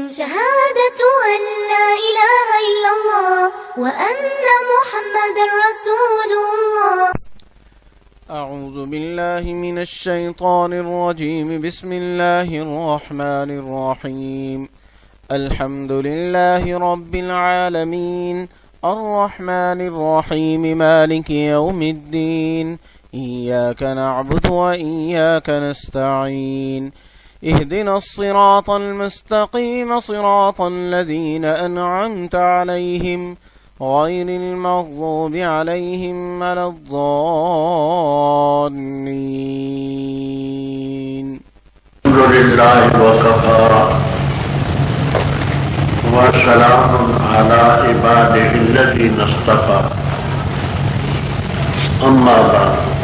شهادة أن لا إله إلا الله وأن محمد رسول الله. أعوذ بالله من الشيطان الرجيم. بسم الله الرحمن الرحيم. الحمد لله رب العالمين الرحمن الرحيم مالك يوم الدين. إياك نعبد وإياك نستعين. اهدنا الصراط المستقيم صراط الذين أنعمت عليهم غير المغضوب عليهم ولا الضالين. الحمد لله وكفى وسلام على عباده الذين اصطفى. أما بعد،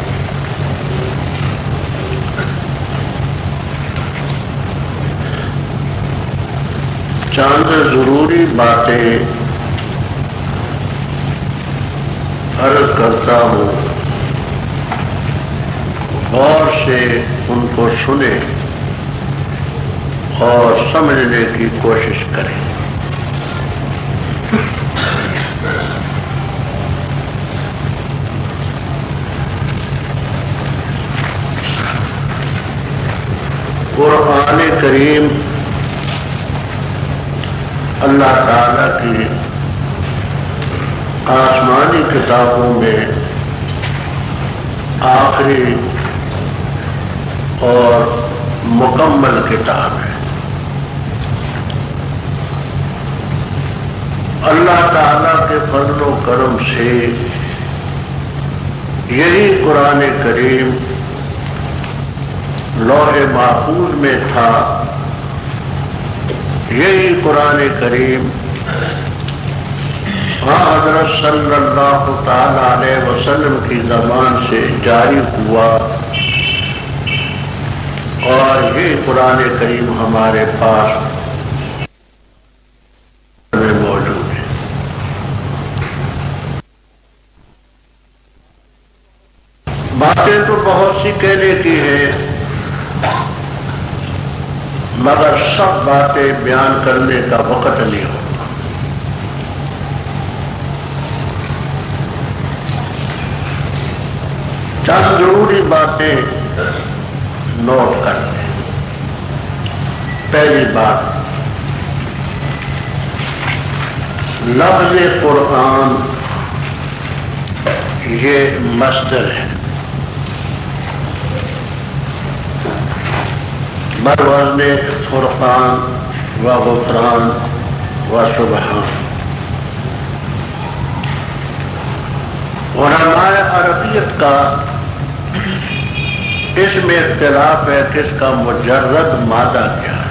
چند ضروری باتیں عرض کرتا ہوں، غور سے ان کو سنیں اور سمجھنے کی کوشش کریں۔ قرآن کریم اللہ تعالیٰ کی آسمانی کتابوں میں آخری اور مکمل کتاب ہے۔ اللہ تعالیٰ کے فضل و کرم سے یہی قرآن کریم لوح محفوظ میں تھا، یہی قرآن کریم حضرت صلی اللہ تعالی علیہ وسلم کی زبان سے جاری ہوا، اور یہ قرآن کریم ہمارے پاس میں موجود ہے۔ باتیں تو بہت سی کہنے کی ہیں، مگر سب باتیں بیان کرنے کا وقت نہیں ہوتا۔ چند ضروری باتیں نوٹ کر لیں۔ پہلی بات، لفظ قرآن یہ مصدر ہے، بروزن فرقان و غفران و سبحان۔ علماء عربیت کا اس میں اختلاف ہے کہ اس کا مجرد مادہ کیا ہے۔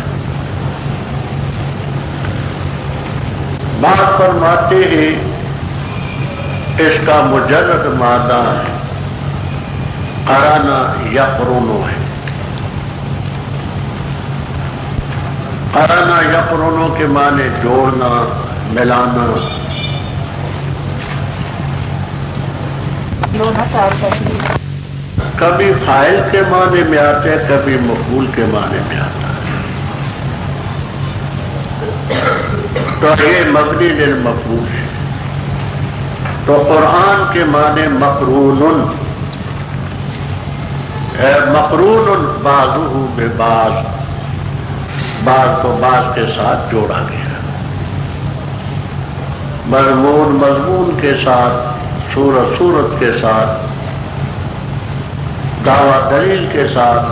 بات فرماتے ہیں اس کا مجرد مادہ ہے قرنا یقرن ہے۔ قرنا یقرن کے معنی جوڑنا، ملانا۔ کبھی فاعل کے معنی میں آتے ہیں، کبھی مفعول کے معنی میں آتا ہے۔ تو یہ مبنی للمفعول ہے۔ تو قرآن کے معنی مقرون ہے، مقرون بعضہ ببعض، بعض کو بعض کے ساتھ جوڑا گیا، مضمون مضمون کے ساتھ، صورت صورت کے ساتھ، دعویٰ دلیل کے ساتھ،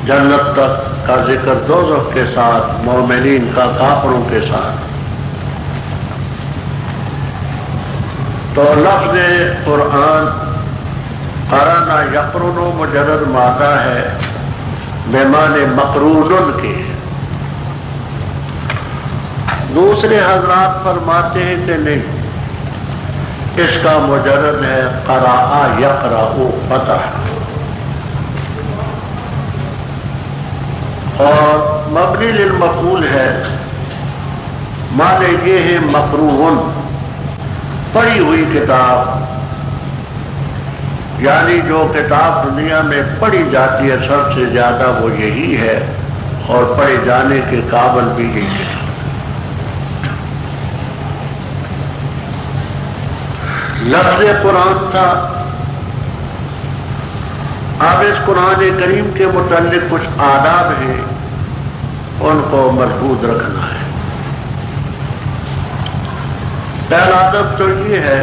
جنت تک کا ذکر دوزخ کے ساتھ، مومنین کا کافروں کے ساتھ۔ تو لفظ قرآن قرنا یقرن مجرد مادہ ہے، بمعنی مقرون کے۔ دوسرے حضرات فرماتے ہیں کہ نہیں، اس کا مجرد ہے قرأ یقرأ فتح، اور مبنی للمفعول ہے، معنی یہ ہے مقروء، پڑھی ہوئی کتاب، یعنی جو کتاب دنیا میں پڑھی جاتی ہے سب سے زیادہ وہ یہی ہے، اور پڑھے جانے کے قابل بھی یہی ہے۔ لفظ قرآن تھا، اب اس قرآن کریم کے متعلق کچھ آداب ہیں، ان کو محفوظ رکھنا ہے۔ پہلا ادب تو یہ ہے،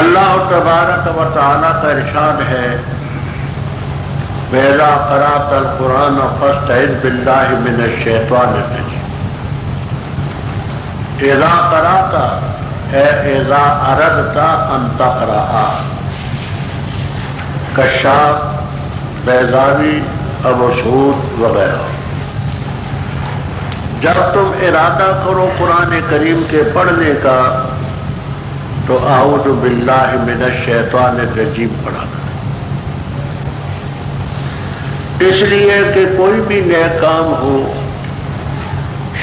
اللہ تبارک و تعالیٰ کا ارشاد ہے وَإِذَا قَرَأْتَ الْقُرْآنَ فَاسْتَعِذْ بِاللَّهِ مِنَ الشَّيْطَانِ الرَّجِيمِ۔ اذا قرأت ہے اذا اردت ان تقرأ، کشاف، بیضاوی، ابو سعود وغیرہ۔ جب تم ارادہ کرو قرآن کریم کے پڑھنے کا تو اعوذ باللہ من الشیطان الرجیم پڑھا کرو، اس لیے کہ کوئی بھی نیک کام ہو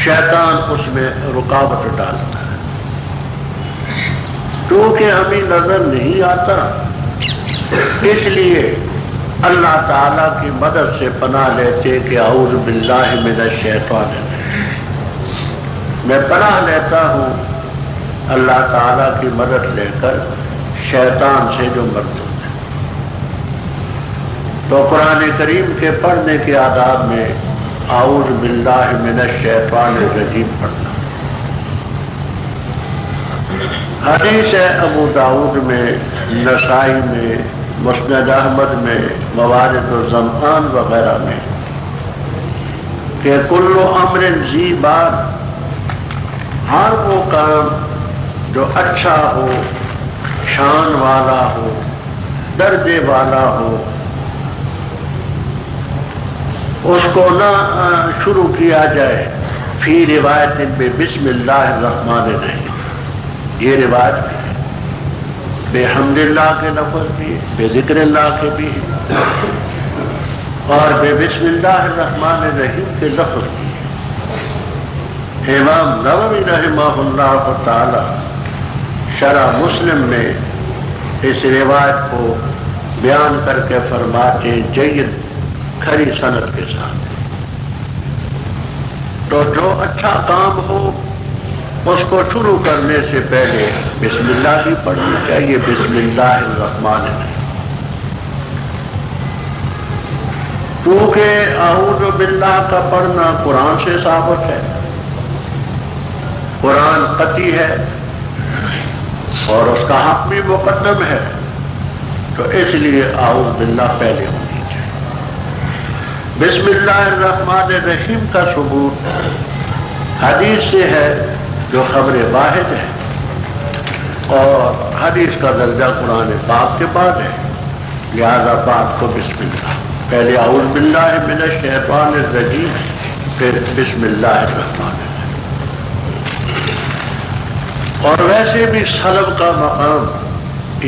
شیطان اس میں رکاوٹ ڈالتا ہے، کیونکہ ہمیں نظر نہیں آتا، اس لیے اللہ تعالیٰ کی مدد سے پناہ لیتے کہ اعوذ باللہ من الشیطان الرجیم، میں پناہ لیتا ہوں اللہ تعالیٰ کی مدد لے کر شیطان سے جو مردود ہے۔ تو قرآن کریم کے پڑھنے کے آداب میں اعوذ باللہ من الشیطان الرجیم پڑھنا۔ حدیث ہے ابو داؤد میں، نسائی میں، مسند احمد میں، موارد الزمان وغیرہ میں کہ کل امر ذی بال، ہر وہ کام جو اچھا ہو، شان والا ہو، درجے والا ہو، اس کو نہ شروع کیا جائے فی روایت بے بسم اللہ الرحمن الرحیم، یہ روایت بھی ہے، بے حمد اللہ کے لفظ بھی ہے، بے ذکر اللہ کے بھی ہے، اور بے بسم اللہ الرحمن الرحیم کے لفظ بھی ہے۔ امام نووی رحمہ اللہ تعالی شرح مسلم میں اس روایت کو بیان کر کے فرماتے جید کھری سند کے ساتھ، تو جو اچھا کام ہو اس کو شروع کرنے سے پہلے بسم اللہ ہی پڑھنی چاہیے، بسم اللہ الرحمن الرحیم، کیونکہ اعوذ باللہ کا پڑھنا قرآن سے ثابت ہے، قرآن قطعی ہے اور اس کا حق بھی مقدم ہے، تو اس لیے اعوذ باللہ پہلے ہونی چاہیے۔ بسم اللہ الرحمن الرحیم کا ثبوت حدیث سے ہے جو خبر واحد ہے، اور حدیث کا درجہ قرآن پاک کے بعد ہے، لہذا بات کو بسم اللہ، پہلے اعوذ باللہ من الشیطان الرجیم، پھر بسم اللہ الرحمن الرحیم۔ اور ویسے بھی سلب کا مقام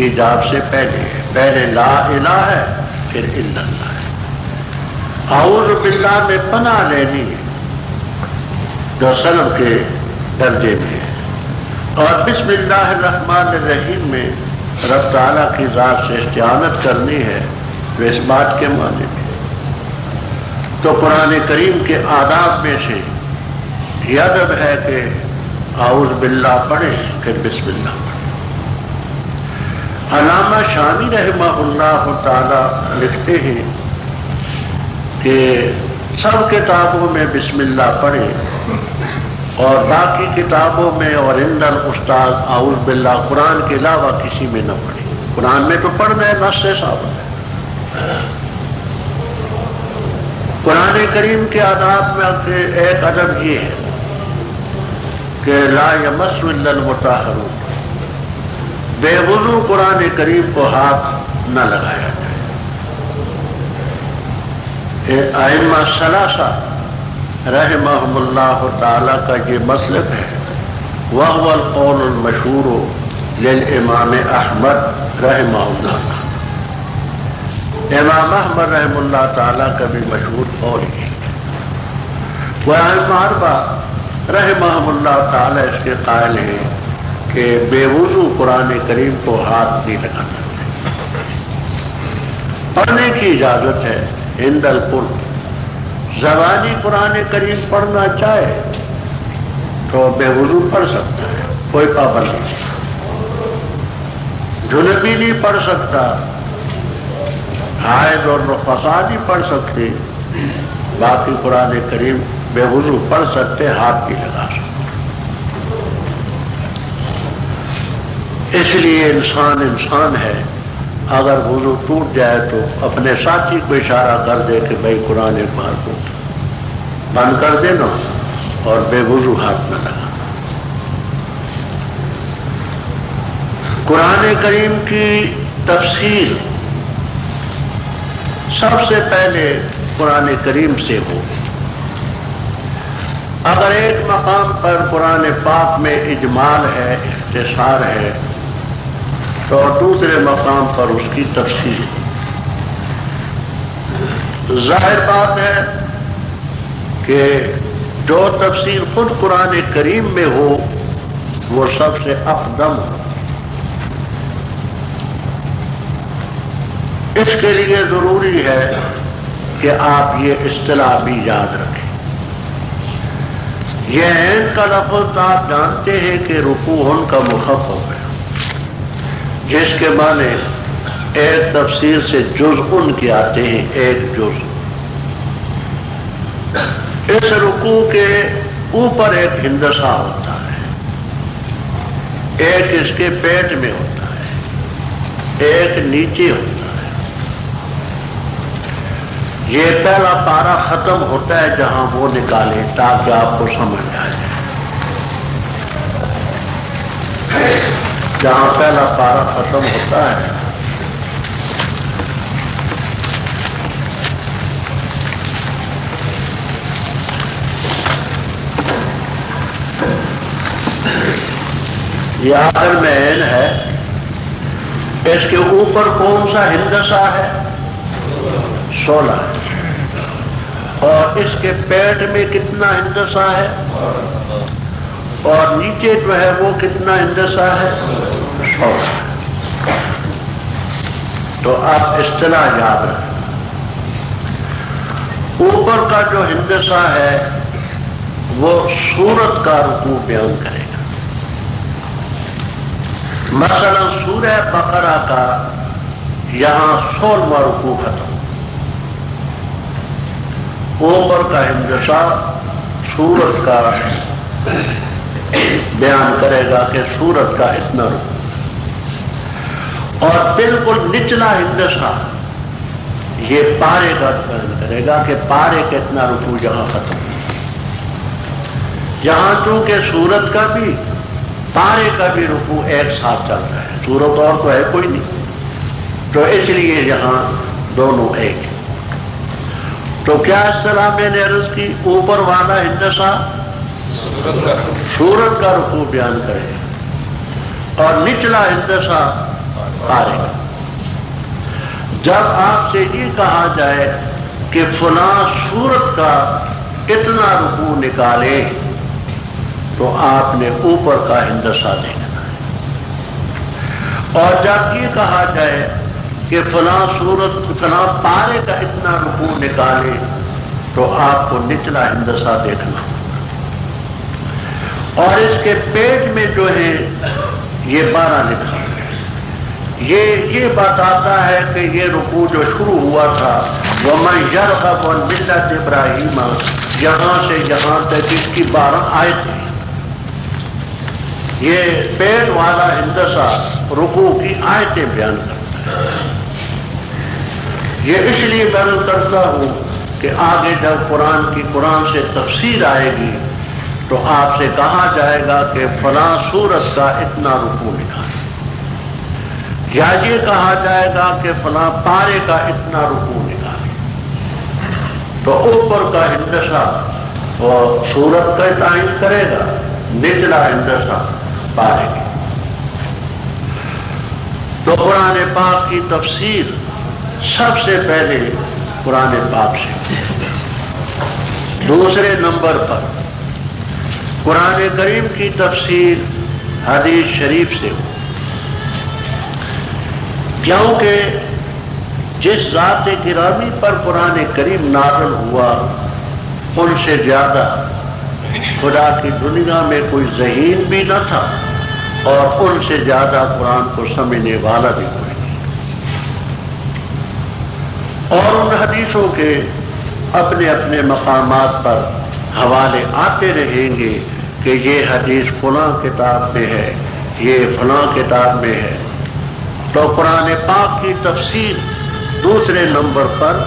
ایجاب سے پہلے ہے، پہلے لا الہ ہے پھر الا اللہ ہے۔ اعوذ باللہ میں پناہ لینی ہے جو سلب کے درجے میں ہے، اور بسم اللہ الرحمن الرحیم میں رب تعالیٰ کی ذات سے استعانت کرنی ہے، جو اس بات کے معنی میں۔ تو قرآن کریم کے آداب میں سے یہ ادب ہے کہ اعوذ باللہ پڑھیں پھر بسم اللہ پڑھیں۔ علامہ شامی رحمہ اللہ تعالی لکھتے ہیں کہ سب کتابوں میں بسم اللہ پڑھیں، اور باقی کتابوں میں اور عند الاستاذ اعوذ باللہ قرآن کے علاوہ کسی میں نہ پڑھیں۔ قرآن میں تو پڑھنا ہے، نص سے ثابت ہے۔ قرآن کریم کے آداب میں سے ایک ادب یہ ہے کہ لا یمس الا المطہرون، بے وضو قرآن کریم کو ہاتھ نہ لگایا جائے۔ ائمہ ثلاثہ رحمہم اللہ تعالی کا یہ مسلک ہے، وہو القول المشہور للامام احمد رحمہ اللہ۔ امام احمد رحمہ اللہ تعالی کا بھی مشہور قول ہے، وہ ائمہ اربعہ رحمہم اللہ تعالی اس کے قائل ہیں کہ بے وضو قرآن کریم کو ہاتھ نہیں لگانا چاہیے، پڑھنے کی اجازت ہے عند القرب، زبانی قرآن کریم پڑھنا چاہے تو بے وضو پڑھ سکتا ہے، کوئی پابندی نہیں۔ جنبی نہیں پڑھ سکتا، حائض اور نفسا نہیں پڑھ سکتے، باقی قرآن کریم بے وضو پڑھ سکتے، ہاتھ بھی لگا سکتے۔ اس لیے انسان ہے، اگر وضو ٹوٹ جائے تو اپنے ساتھی کو اشارہ کر دے کہ بھائی قرآن پاک کو بند کر دینا اور بے وضو ہاتھ نہ لگا۔ قرآن کریم کی تفسیر سب سے پہلے قرآن کریم سے ہو۔ اگر ایک مقام پر قرآن پاک میں اجمال ہے، اختصار ہے، تو دوسرے مقام پر اس کی تفسیر۔ ظاہر بات ہے کہ جو تفسیر خود قرآن کریم میں ہو وہ سب سے اقدم ہو۔ اس کے لیے ضروری ہے کہ آپ یہ اصطلاح بھی یاد رکھیں۔ یہ عین کا لفظ آپ جانتے ہیں کہ رکوع کا مخفف ہے، جس کے معنی ایک تفسیر سے جزء کے آتے ہیں، ایک جز۔ اس رکوع کے اوپر ایک ہندسہ ہوتا ہے، ایک اس کے پیٹ میں ہوتا ہے، ایک نیچے ہوتا ہے۔ یہ پہلا پارہ ختم ہوتا ہے جہاں وہ نکالے تاکہ آپ کو سمجھ آ جائے۔ جہاں پہلا پارہ ختم ہوتا ہے یہ آخر میں عین ہے، اس کے اوپر کون سا ہندسہ ہے؟ 16 ہے۔ اور اس کے پیٹ میں کتنا ہندسہ ہے؟ اور نیچے جو ہے وہ کتنا ہندسہ ہے؟ 16۔ تو آپ اصطلاح یاد رکھیں۔ اوپر کا جو ہندسہ ہے وہ سورت کا رکوع بیان کرے گا۔ مثلا سورہ بقرہ کا یہاں 16واں رکوع ختم، اوپر کا ہندسہ سورت کا بیان کرے گا کہ سورت کا اتنا رکوع، اور بالکل نچلا ہندسہ یہ پارے کا بیان کرے گا کہ پارے کا اتنا رکوع جہاں ختم۔ یہاں چونکہ سورت کا بھی پارے کا بھی رکوع ایک ساتھ چل رہا ہے، سورت اور تو ہے کوئی نہیں، تو اس لیے یہاں دونوں ایک ہیں۔ تو کیا اصطلاح میں نے عرض کی؟ اوپر والا ہندسہ سورت کا رکوع بیان کرے اور نچلا ہندسہ پارے کا۔ جب آپ سے یہ کہا جائے کہ فلاں سورت کا اتنا رکوع نکالے تو آپ نے اوپر کا ہندسہ دیکھنا ہے، اور جب یہ کہا جائے کہ فلاں سورت فلاں پارے کا اتنا رکوع نکالے تو آپ کو نچلا ہندسہ دیکھنا ہوگا۔ اور اس کے پیٹ میں جو ہے یہ 12 لکھا ہے، یہ بتاتا ہے کہ یہ رکوع جو شروع ہوا تھا وَمَنْ يَرْغَبُ عَنْ مِلَّةِ إِبْرَاهِيمَ، یہاں سے یہاں تک اس کی 12 آیتیں۔ یہ پیٹ والا ہندسہ رکوع کی آیتیں بیان کرتا ہے۔ یہ اس لیے بیان کرتا ہوں کہ آگے جب قرآن سے تفسیر آئے گی تو آپ سے کہا جائے گا کہ فلاں سورت کا اتنا رکوع نکالے، یا یہ کہا جائے گا کہ فلاں پارے کا اتنا رکوع نکالے، تو اوپر کا ہندسہ اور سورت کا تعین کرے گا، نچلا ہندسہ پارے گا۔ تو قرآن پاک کی تفسیر سب سے پہلے قرآن پاک سے۔ دوسرے نمبر پر قرآن کریم کی تفسیر حدیث شریف سے ہو، کیونکہ جس ذات گرامی پر قرآن کریم نازل ہوا ان سے زیادہ خدا کی دنیا میں کوئی ذہین بھی نہ تھا اور ان سے زیادہ قرآن کو سمجھنے والا بھی کوئی نہیں. اور ان حدیثوں کے اپنے اپنے مقامات پر حوالے آتے رہیں گے کہ یہ حدیث فلاں کتاب میں ہے، یہ فلاں کتاب میں ہے. تو قرآن پاک کی تفسیر دوسرے نمبر پر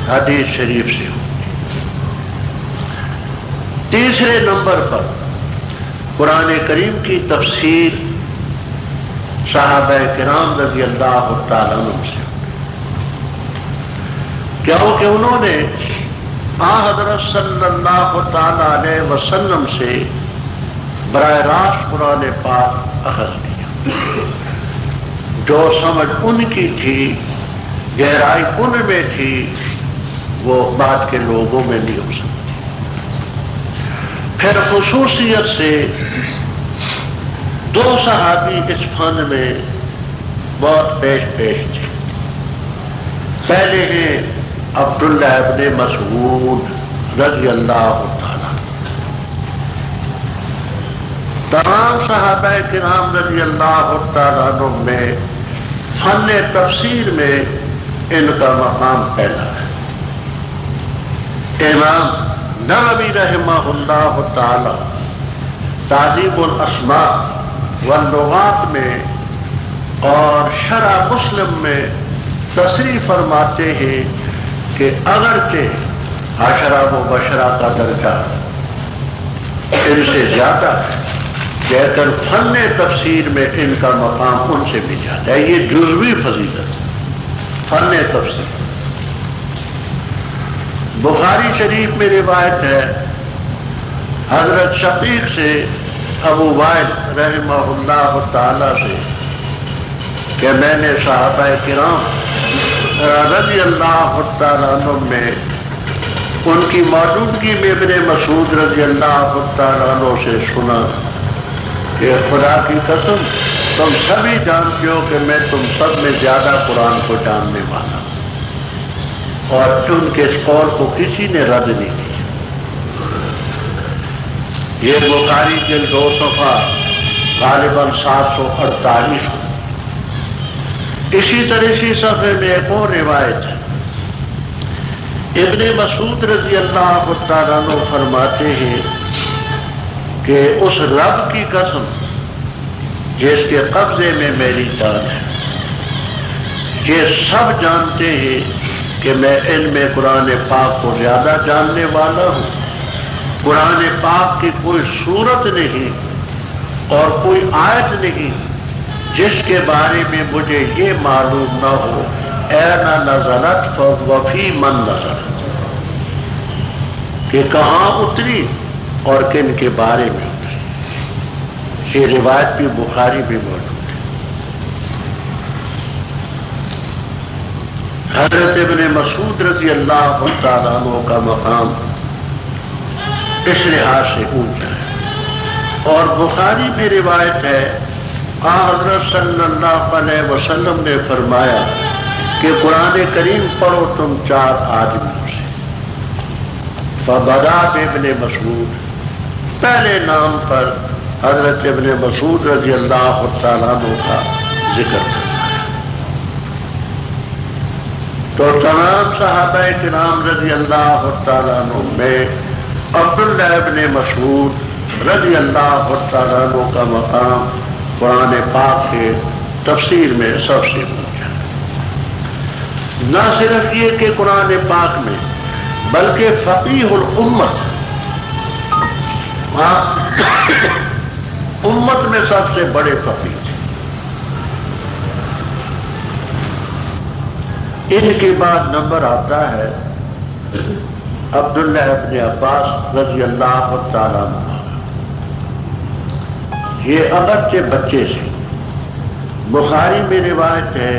حدیث شریف سے ہو. تیسرے نمبر پر قرآن کریم کی تفسیر صحابہ کرام رضی اللہ تعالیٰ عنہ سے، کیونکہ انہوں نے حضرت صلی اللہ تعالیٰ علیہ وسلم سے براہ راست قرآن پاک اخذ کیا. جو سمجھ ان کی تھی، گہرائی ان میں تھی، وہ بعد کے لوگوں میں نہیں ہو سکتی. پھر خصوصیت سے دو صحابی اس فن میں بہت پیش تھے. پہلے ہیں عبداللہ ابن مسعود رضی اللہ تعالیٰ. تمام صحابہ کرام رضی اللہ تعالیٰ عنہ میں فن تفسیر میں ان کا مقام پہلا ہے. امام نووی رحمہ اللہ تعالی تہذیب الاسماء واللغات میں اور شرح مسلم میں تصریح فرماتے ہیں کہ اگرچہ عشرہ مبشرہ کا درجہ ان سے زیادہ ہے، لیکن فن تفسیر میں ان کا مقام ان سے بھی زیادہ ہے. یہ جزوی فضیلت ہے فن تفسیر. بخاری شریف میں روایت ہے حضرت شقیق سے ابو وائل رحمہ اللہ تعالی سے کہ میں نے صحابہ کرام رضی اللہ تعالیٰ عنہ میں ان کی موجودگی میں ابن مسعود رضی اللہ تعالیٰ عنہ سے سنا کہ خدا کی قسم تم سبھی جانتے ہو کہ میں تم سب میں زیادہ قرآن کو جاننے والا ہوں. اور ان کے اس قول کو کسی نے رد نہیں کیا. یہ بخاری جلد 2 صفحہ غالباً 748. اسی طرح اسی صفحے میں ایک اور روایت ہے. ابن مسعود رضی اللہ تعالیٰ عنہ فرماتے ہیں کہ اس رب کی قسم جس کے قبضے میں میری جان ہے، یہ سب جانتے ہیں کہ میں ان میں قرآن پاک کو زیادہ جاننے والا ہوں. قرآن پاک کی کوئی صورت نہیں اور کوئی آیت نہیں جس کے بارے میں مجھے یہ معلوم نہ ہو اینا نزلت وفی من نزلت، کہ کہاں اتری اور کن کے بارے میں اتری. یہ روایت بھی بخاری بھی موجود. حضرت ابن مسعود رضی اللہ تعالیٰ عنہ کا مقام اس لحاظ سے اونچا ہے. اور بخاری میں روایت ہے حضرت صلی اللہ علیہ وسلم نے فرمایا کہ قرآن کریم پڑھو تم 4 آدمیوں سے. فبدا ابن مسعود، پہلے نام پر حضرت ابن مسعود رضی اللہ تعالیٰ عنہ کا ذکر کرتا. تو تمام صحابہ کرام رضی اللہ تعالیٰ عنہ میں عبداللہ ابن مسعود رضی اللہ تعالیٰ عنہ کا مقام قرآن پاک کے تفسیر میں سب سے اونچا. نہ صرف یہ کہ قرآن پاک میں بلکہ فقیہ الامت، امت میں سب سے بڑے فقیہ تھے. ان کے بعد نمبر آتا ہے عبداللہ ابن عباس رضی اللہ تعالیٰ عنہ. یہ اگرچہ بچے سے، بخاری میں روایت ہے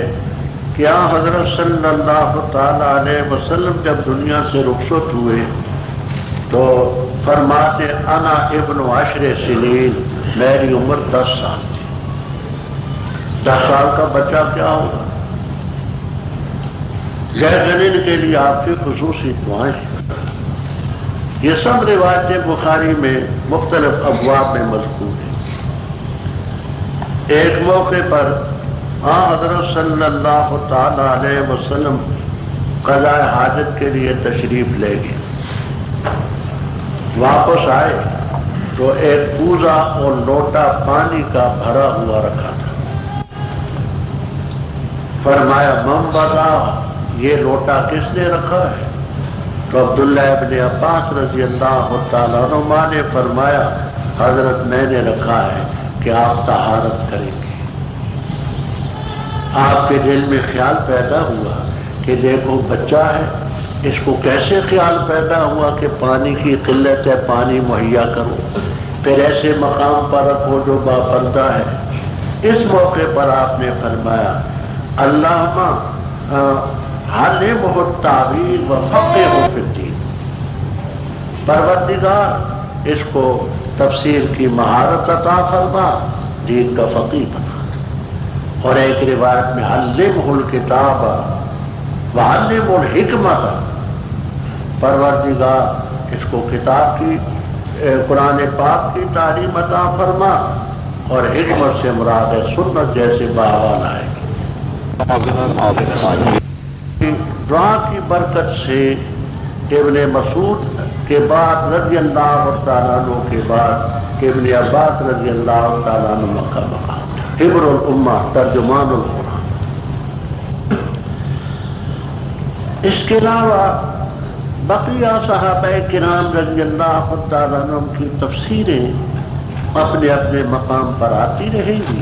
کہ حضرت صلی اللہ تعالیٰ علیہ وسلم جب دنیا سے رخصت ہوئے تو فرماتے انا ابن 10 سنین، میری عمر 10 سال تھی. 10 سال کا بچہ کیا ہوگا؟ غیر جنین کے لیے آپ کی خصوصی دعائیں. یہ سب روایتیں بخاری میں مختلف ابواب میں مذکور ہیں۔ ایک موقع پر حضرت صلی اللہ تعالی علیہ وسلم قضاء حاجت کے لیے تشریف لے گئے، واپس آئے تو ایک کوزہ اور لوٹا پانی کا بھرا ہوا رکھا تھا۔ فرمایا من وضع، یہ لوٹا کس نے رکھا ہے؟ تو عبداللہ ابن عباس رضی اللہ تعالیٰ عنہ نے فرمایا حضرت میں نے رکھا ہے کہ آپ طہارت کریں گے۔ آپ کے دل میں خیال پیدا ہوا کہ دیکھو بچہ ہے، اس کو کیسے خیال پیدا ہوا کہ پانی کی قلت ہے، پانی مہیا کرو، پھر ایسے مقام پر رکھو جو باپردہ ہے۔ اس موقع پر آپ نے فرمایا اللہم علمہ التعویل وفقہہ فی الدین، پروردگار اس کو تفسیر کی مہارت عطا فرما، دین کا فقیہ بنا۔ اور ایک روایت میں علمہ الکتاب وعلمہ الحکمۃ، پروردگار اس کو کتاب کی قرآن پاک کی تعلیم عطا فرما، اور حکمت سے مراد ہے سنت جیسے باوال آئے گی۔ دعا کی برکت سے ابن مسعود کے بعد رضی اللہ تعالیٰ عنہ کے بعد ابن عباس رضی اللہ تعالیٰ عنہ کا مقام، حبر الامہ، ترجمان القرآن۔ اس کے علاوہ بقیہ صحابہ کرام رضی اللہ تعالیٰ عنہ کی تفسیریں اپنے اپنے مقام پر آتی رہیں گی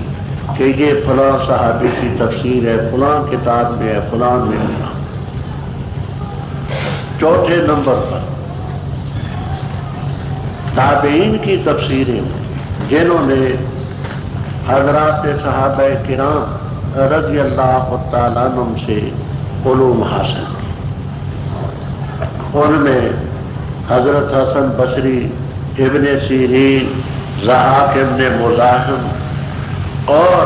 کہ یہ فلاں صحابی کی تفسیر ہے، فلاں کتاب میں ہے، فلاں میں ہے۔ چوتھے نمبر پر تابعین کی تفسیریں جنہوں نے حضرات صحابہ کرام رضی اللہ تعالیٰ عنہ سے علوم حاصل کی، ان میں حضرت حسن بصری، ابن سیرین، ضحاک ابن مزاحم اور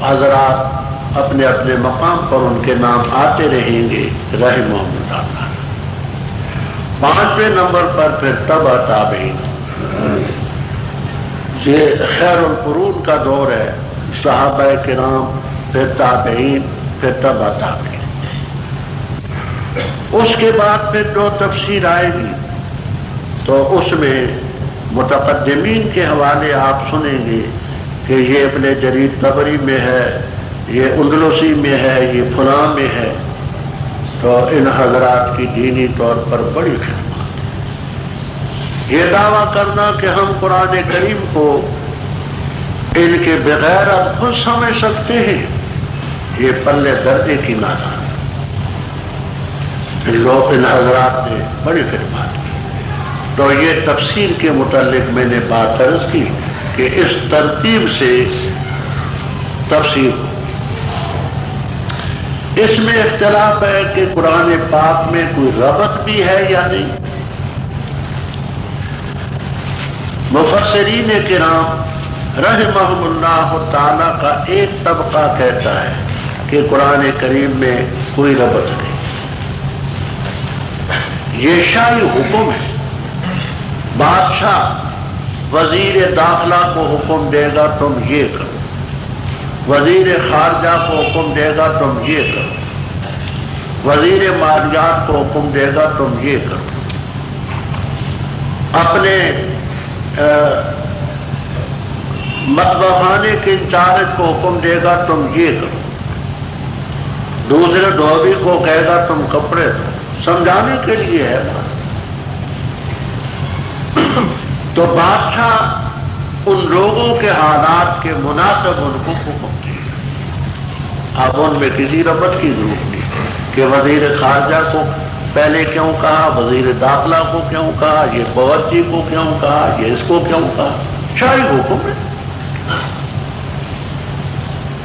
حضرات اپنے اپنے مقام پر ان کے نام آتے رہیں گے رحمہم اللہ۔ پانچویں نمبر پر پھر تبع تابعین، یہ خیر القرون کا دور ہے، صحابہ کرام، پھر تابعین، پھر تبع تابعین۔ اس کے بعد پھر جو تفسیر آئے گی تو اس میں متقدمین کے حوالے آپ سنیں گے کہ یہ ابن جریر طبری میں ہے، یہ اندلسی میں ہے، یہ فلاں میں ہے۔ تو ان حضرات کی دینی طور پر بڑی خدمات۔ یہ دعویٰ کرنا کہ ہم قرآن کریم کو ان کے بغیر اب خود سمجھ سکتے ہیں، یہ پلے دردے کی نادان۔ ان حضرات نے بڑی خدمات کی۔ تو یہ تفسیر کے متعلق میں نے بات عرض کی کہ اس ترتیب سے تفسیر ہو۔ اس میں اختلاف ہے کہ قرآن پاک میں کوئی ربط بھی ہے یا نہیں۔ مفسرین کرام رحمہم اللہ تعالی کا ایک طبقہ کہتا ہے کہ قرآن کریم میں کوئی ربط نہیں، یہ شاہی حکم ہے۔ بادشاہ وزیر داخلہ کو حکم دے گا تم یہ کرو، وزیر خارجہ کو حکم دے گا تم یہ کرو، وزیر مالیات کو حکم دے گا تم یہ کرو، اپنے مطبخ خانے کے انچارج کو حکم دے گا تم یہ کرو، دوسرے دھوبی کو کہے گا تم کپڑے دو، سمجھانے کے لیے ہے بات۔ تو بادشاہ ان لوگوں کے حالات کے مناسب ان کو حکم دے، اب ان میں کسی ربط کی ضرورت نہیں کہ وزیر خارجہ کو پہلے کیوں کہا، وزیر داخلہ کو کیوں کہا، یہ باورچی کو کیوں کہا، یہ اس کو کیوں کہا، شاہی حکم ہے۔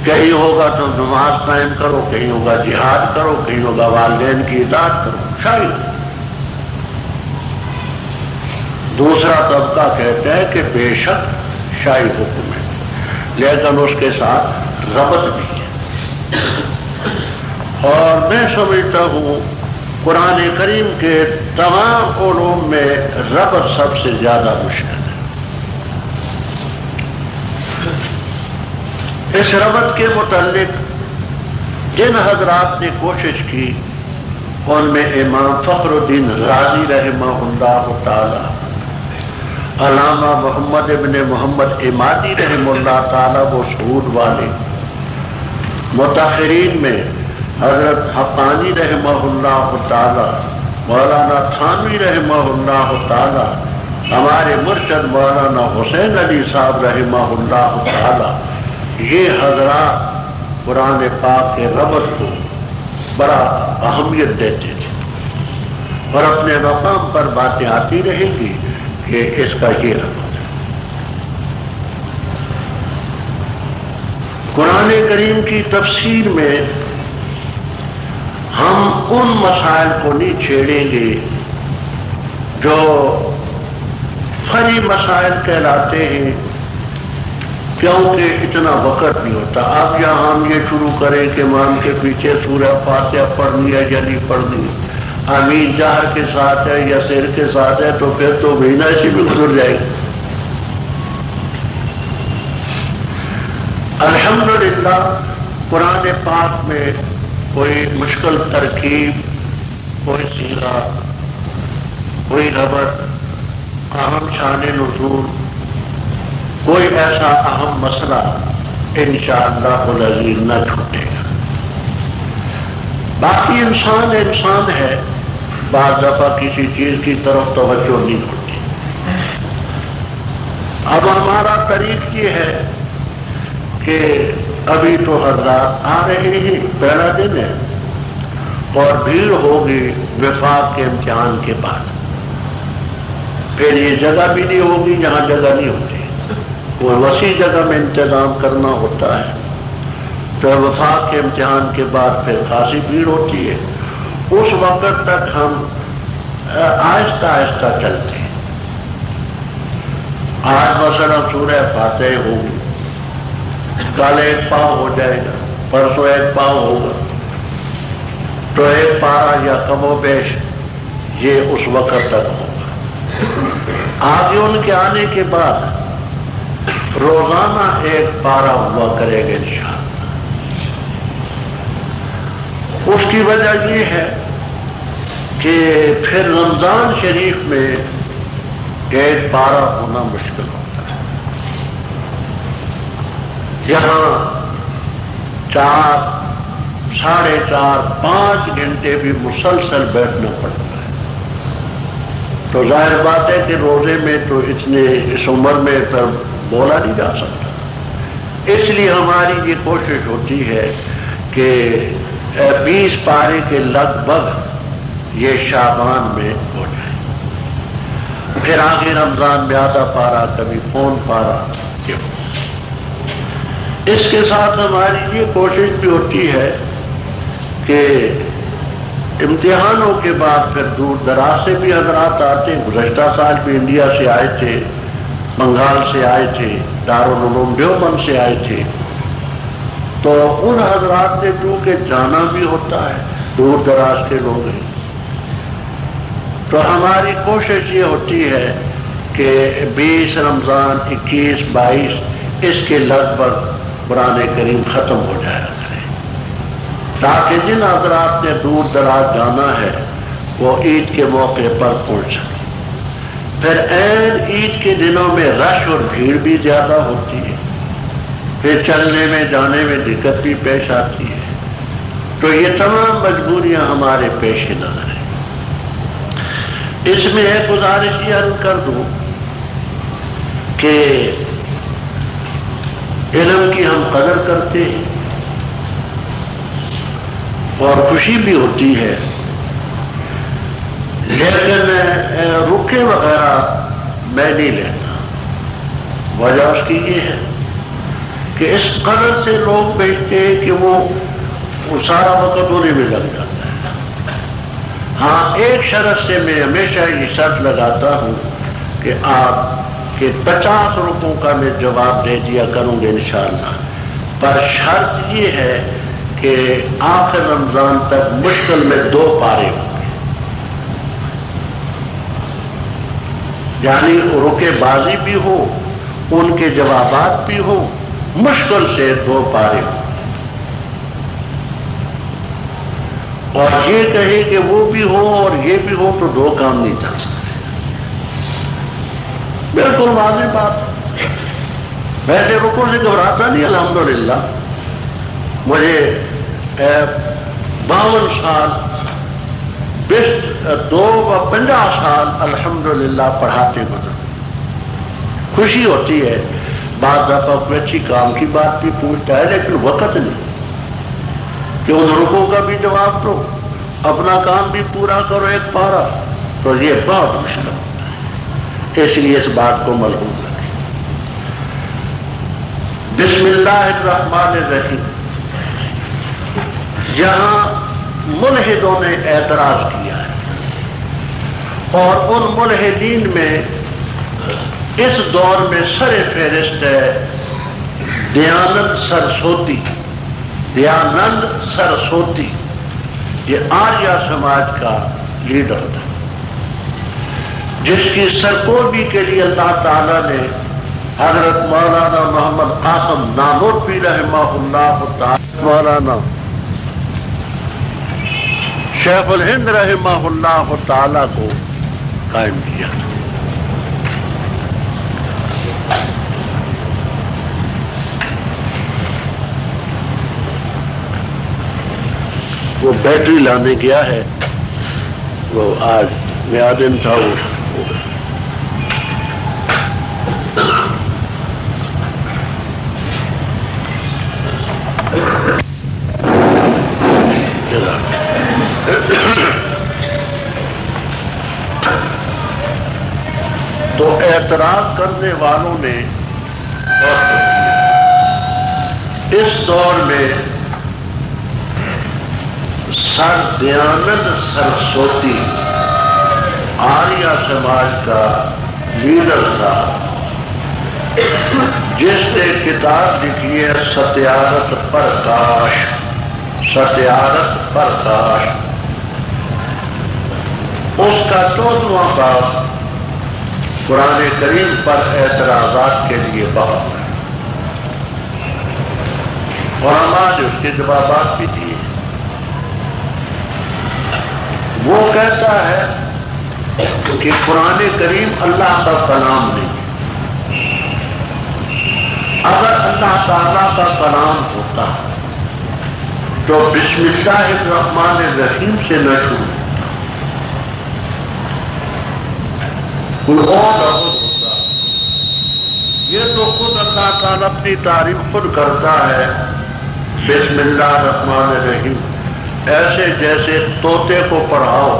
کہیں ہوگا تو نماز قائم کرو، کہیں ہوگا جہاد کرو، کہیں ہوگا والدین کی اطاعت کرو، شاہی حکم۔ دوسرا طبقہ کہتا ہے کہ بے شک شاہی حکم ہے، لیکن اس کے ساتھ ربط بھی ہے۔ اور میں سمجھتا ہوں قرآن کریم کے تمام علوم میں ربط سب سے زیادہ مشکل ہے۔ اس ربط کے متعلق جن حضرات نے کوشش کی ان میں امام فخر الدین رازی رحمہ اللہ تعالی، علامہ محمد ابن محمد عمادی رحمہ اللہ تعالی وہ سعود والے، متاخرین میں حضرت حقانی رحمہ اللہ تعالی، مولانا تھانوی رحمہ اللہ تعالی، ہمارے مرشد مولانا حسین علی صاحب رحمہ اللہ تعالی، یہ حضرات قرآن پاک کے ربط کو بڑا اہمیت دیتے تھے اور اپنے مقام پر باتیں آتی رہیں گی کہ اس کا یہ ربط ہے۔ قرآن کریم کی تفسیر میں ہم ان مسائل کو نہیں چھیڑیں گے جو فرعی مسائل کہلاتے ہیں، کیونکہ اتنا وقت نہیں ہوتا۔ اب یہاں ہم یہ شروع کریں کہ امام کے پیچھے سورہ فاتحہ پڑھنی ہے یا نہیں پڑھنی، آمین جہر کے ساتھ ہے یا سر کے ساتھ ہے، تو پھر تو مہینہ اسی بھی گزر جائے گا۔ الحمدللہ قرآن پاک میں کوئی مشکل ترکیب، کوئی صیغہ، کوئی ربط، اہم شان نزول، کوئی ایسا اہم مسئلہ انشاءاللہ العزیز نہ چھوٹے گا۔ باقی انسان ہے، بعض دفعہ کسی چیز کی طرف توجہ نہیں ہوتی۔ اب ہمارا طریق یہ ہے کہ ابھی تو حضرات آ رہے ہیں، پہلا دن ہے اور بھیڑ ہوگی وفاق کے امتحان کے بعد، پھر یہ جگہ بھی نہیں ہوگی جہاں جگہ نہیں ہوتی، وہ وسیع جگہ میں انتظام کرنا ہوتا ہے، تو وفاق کے امتحان کے بعد پھر خاصی بھیڑ ہوتی ہے۔ اس وقت تک ہم آہستہ آہستہ چلتے ہیں۔ آج مثلا سورہ فاتحہ ہوگی، کل ایک پاؤ ہو جائے گا، پرسوں ایک پاؤ ہوگا، تو ایک پارا یا کم و بیش یہ اس وقت تک ہوگا۔ آگے ان کے آنے کے بعد روزانہ ایک پارا ہوا کرے گا انشاءاللہ۔ اس کی وجہ یہ ہے کہ پھر رمضان شریف میں ایک پارا ہونا مشکل ہوتا ہے۔ یہاں 4، 4.5، 5 گھنٹے بھی مسلسل بیٹھنا پڑتا ہے، تو ظاہر بات ہے کہ روزے میں تو اس عمر میں پھر بولا نہیں جا سکتا۔ اس لیے ہماری یہ کوشش ہوتی ہے کہ 20 پارے کے لگ بھگ یہ شعبان میں ہو جائے، پھر آگے رمضان میں آدھا پارا، کبھی پون پارا۔ اس کے ساتھ ہماری یہ کوشش بھی ہوتی ہے کہ امتحانوں کے بعد پھر دور دراز سے بھی حضرات آتے ہیں۔ گزشتہ سال بھی انڈیا سے آئے تھے، بنگال سے آئے تھے، دارالعلوم دیوبند سے آئے تھے، تو ان حضرات نے کیونکہ جانا بھی ہوتا ہے، دور دراز کے لوگ ہیں، تو ہماری کوشش یہ ہوتی ہے کہ 20 رمضان، 21، 22 اس کے لگ بھگ قرآن کریم ختم ہو جایا کرے، تاکہ جن حضرات نے دور دراز جانا ہے وہ عید کے موقع پر پہنچ سکے۔ پھر عین عید کے دنوں میں رش اور بھیڑ بھی زیادہ ہوتی ہے، پھر چلنے میں جانے میں دقت بھی پیش آتی ہے، تو یہ تمام مجبوریاں ہمارے پیش نظر ہیں۔ اس میں ایک گزارش یہ عرض کر دوں کہ علم کی ہم قدر کرتے ہیں اور خوشی بھی ہوتی ہے، لیکن رکے وغیرہ میں نہیں لیتا۔ وجہ اس کی یہ ہے کہ اس قدر سے لوگ بیٹھتے ہیں کہ وہ سارا وقت ہونے میں لگ جاتا ہے۔ ہاں، ایک شرط سے میں ہمیشہ یہ شرط لگاتا ہوں کہ آپ کے 50 روپوں کا میں جواب دے دیا کروں گے انشاءاللہ، پر شرط یہ ہے کہ آخر رمضان تک مشکل میں 2 پارے ہوں گے۔ یعنی رکے بازی بھی ہو، ان کے جوابات بھی ہو، مشکل سے 2 پارے ہو، اور یہ کہے کہ وہ بھی ہو اور یہ بھی ہو تو 2 کام نہیں چل سکتے۔ بالکل واضح بات۔ ویسے رکو سے گھبراتا نہیں، الحمدللہ مجھے 52 سال 50 سال الحمدللہ پڑھاتے گزرے۔ خوشی ہوتی ہے، بعض دفعہ کوئی اچھی کام کی بات بھی پوچھتا ہے، لیکن وقت نہیں کہ ان رکو کا بھی جواب دو، اپنا کام بھی پورا کرو 1 پارہ، تو یہ بہت مشکل ہوتا ہے۔ اس لیے اس بات کو ملحوظ رکھیں۔ بسم اللہ الرحمن الرحیم، یہاں ملحدوں نے اعتراض کیا ہے، اور ان ملحدین میں اس دور میں سر فہرست ہے دیانند سرسوتی۔ دیانند سرسوتی یہ آریہ سماج کا لیڈر تھا، جس کی سرکوبی کے لیے اللہ تعالیٰ نے حضرت مولانا محمد قاسم نانوتوی رحمہ اللہ تعالی، مولانا شیخ الہند رحمہ اللہ تعالی کو قائم کیا۔ وہ بیٹری لانے گیا ہے، وہ آج نیا دن تھا، وہ تو اعتراض کرنے والوں نے اس دور میں سر دیانند سرسوتی آریہ سماج کا لیڈر تھا، جس نے کتاب لکھی ہے ستیارت پرکاش۔ ستیارت پرکاش، اس کا 14واں باب قرآن کریم پر اعتراضات کے لیے باب ہے، اور ہمارے اس کے جوابات بھی دیے۔ وہ کہتا ہے کہ قرآن کریم اللہ کا کلام نہیں، اگر اللہ تعالیٰ کا کلام ہوتا تو بسم اللہ الرحمن الرحیم سے نہ شروع ہوتا، کوئی اور لفظ ہوتا۔ یہ تو خود اللہ تعالیٰ اپنی تعریف خود کرتا ہے، بسم اللہ الرحمن الرحیم، ایسے جیسے طوطے کو پڑھاؤ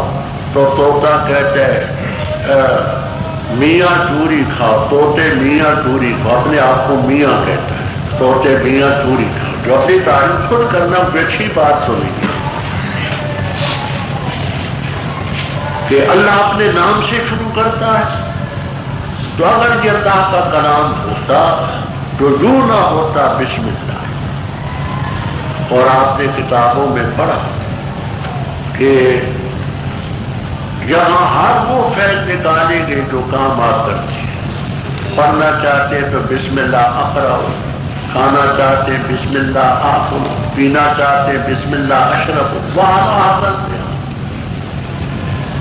تو طوطا کہتا ہے میاں چوری کھاؤ، طوطے میاں چوری کھاؤ، اپنے آپ کو میاں کہتا ہے، طوطے میاں چوری کھاؤ، جو اپنی تعریف خود کرنا کوئی اچھی بات تو نہیں ہے کہ اللہ اپنے نام سے شروع کرتا ہے۔ تو اگر یہ اللہ کا کلام ہوتا تو یوں نہ ہوتا بسم اللہ۔ اور آپ نے کتابوں میں پڑھا کہ یہاں ہر وہ فیض نکالیں گے جو کام آپ کرتے ہیں۔ پڑھنا چاہتے تو بسم اللہ اقرأ، کھانا چاہتے بسم اللہ آکل، پینا چاہتے بسم اللہ اشرب، وہاں حاصل ہیں۔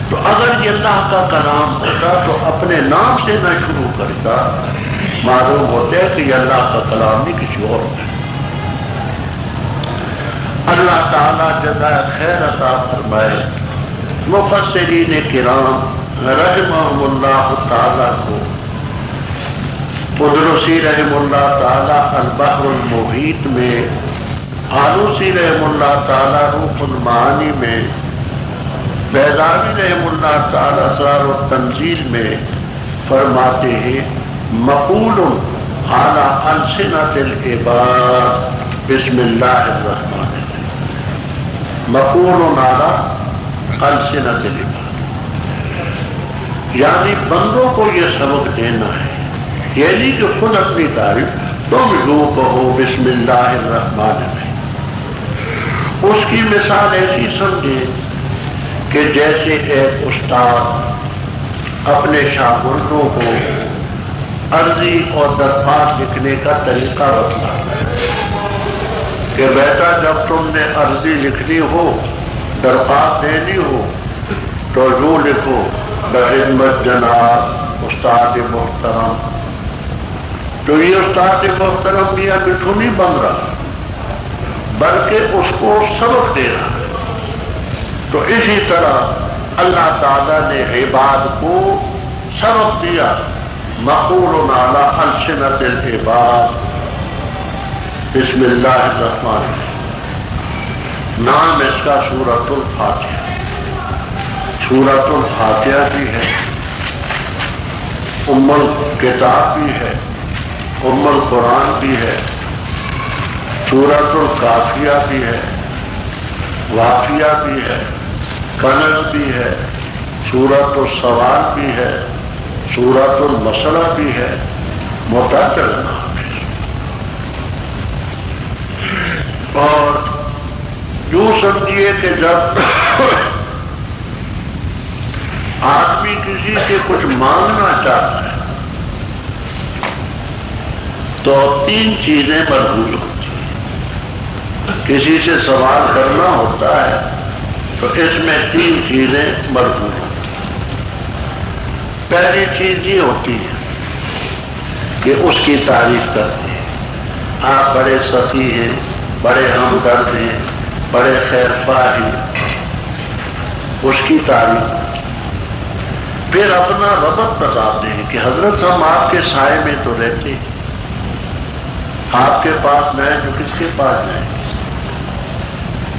تو اگر یہ اللہ کا کلام ہوتا تو اپنے نام سے نہ شروع کرتا، معلوم ہوتا ہے کہ یہ اللہ کا کلام نہیں کسی اور کا۔ اللہ تعالیٰ جزائے خیر عطا فرمائے۔ مفسرین کرام رحمہم اللہ تعالیٰ کو قدرسی رحم اللہ تعالیٰ البحر المحیط میں، آلوسی رحم اللہ تعالیٰ روح المعانی میں، بیضاوی رحم اللہ تعالیٰ اسرار التنزیل میں فرماتے ہیں مقول علی السنۃ العباد بسم اللہ الرحمن الرحیم، مقول علی السنۃ العباد، یعنی بندوں کو یہ سبق دینا ہے، یہ نہیں کہ خود اپنی تعریف تم یوں کہو بسم اللہ الرحمن الرحیم۔ اس کی مثال ایسی سمجھے کہ جیسے ایک استاد اپنے شاگردوں کو عرضی اور درخواست لکھنے کا طریقہ بتلاتا ہے کہ بیٹا جب تم نے عرضی لکھنی ہو، درخواست دینی ہو تو یوں لکھو بخدمت جناب استاد محترم. تو یہ استاد محترم میاں مٹھو نہیں بن رہا بلکہ اس کو سبق دے رہا ہے. تو اسی طرح اللہ تعالیٰ نے عباد کو سبق دیا. مقول علی السنۃ العباد. بسم اللہ الرحمن الرحیم. نام اس کا سورۃ الفاتحہ. سورۃ الفاتحہ بھی ہے، ام الکتاب بھی ہے، ام القرآن بھی ہے، سورۃ الکافیہ بھی ہے، وافیہ بھی ہے، کنز بھی ہے، سورۃ السوال بھی ہے، سورۃ المسئلہ بھی ہے. متعدد نام ہے. اور یوں سمجھیے کہ جب آدمی کسی سے کچھ مانگنا چاہتا ہے تو 3 چیزیں مربوط ہوتی ہیں. کسی سے سوال کرنا ہوتا ہے تو اس میں 3 چیزیں مربوط ہوتی ہیں. پہلی چیز یہ ہوتی ہے کہ اس کی تعریف کرتے ہیں. آپ بڑے سخی ہیں، بڑے ہمدرد ہیں، بڑے خیر خواہ ہیں، اس کی تعریف. پھر اپنا ربط بتاتے ہیں کہ حضرت ہم آپ کے سائے میں تو رہتے ہیں، آپ کے پاس نہ ہے جو کس کے پاس جائیں.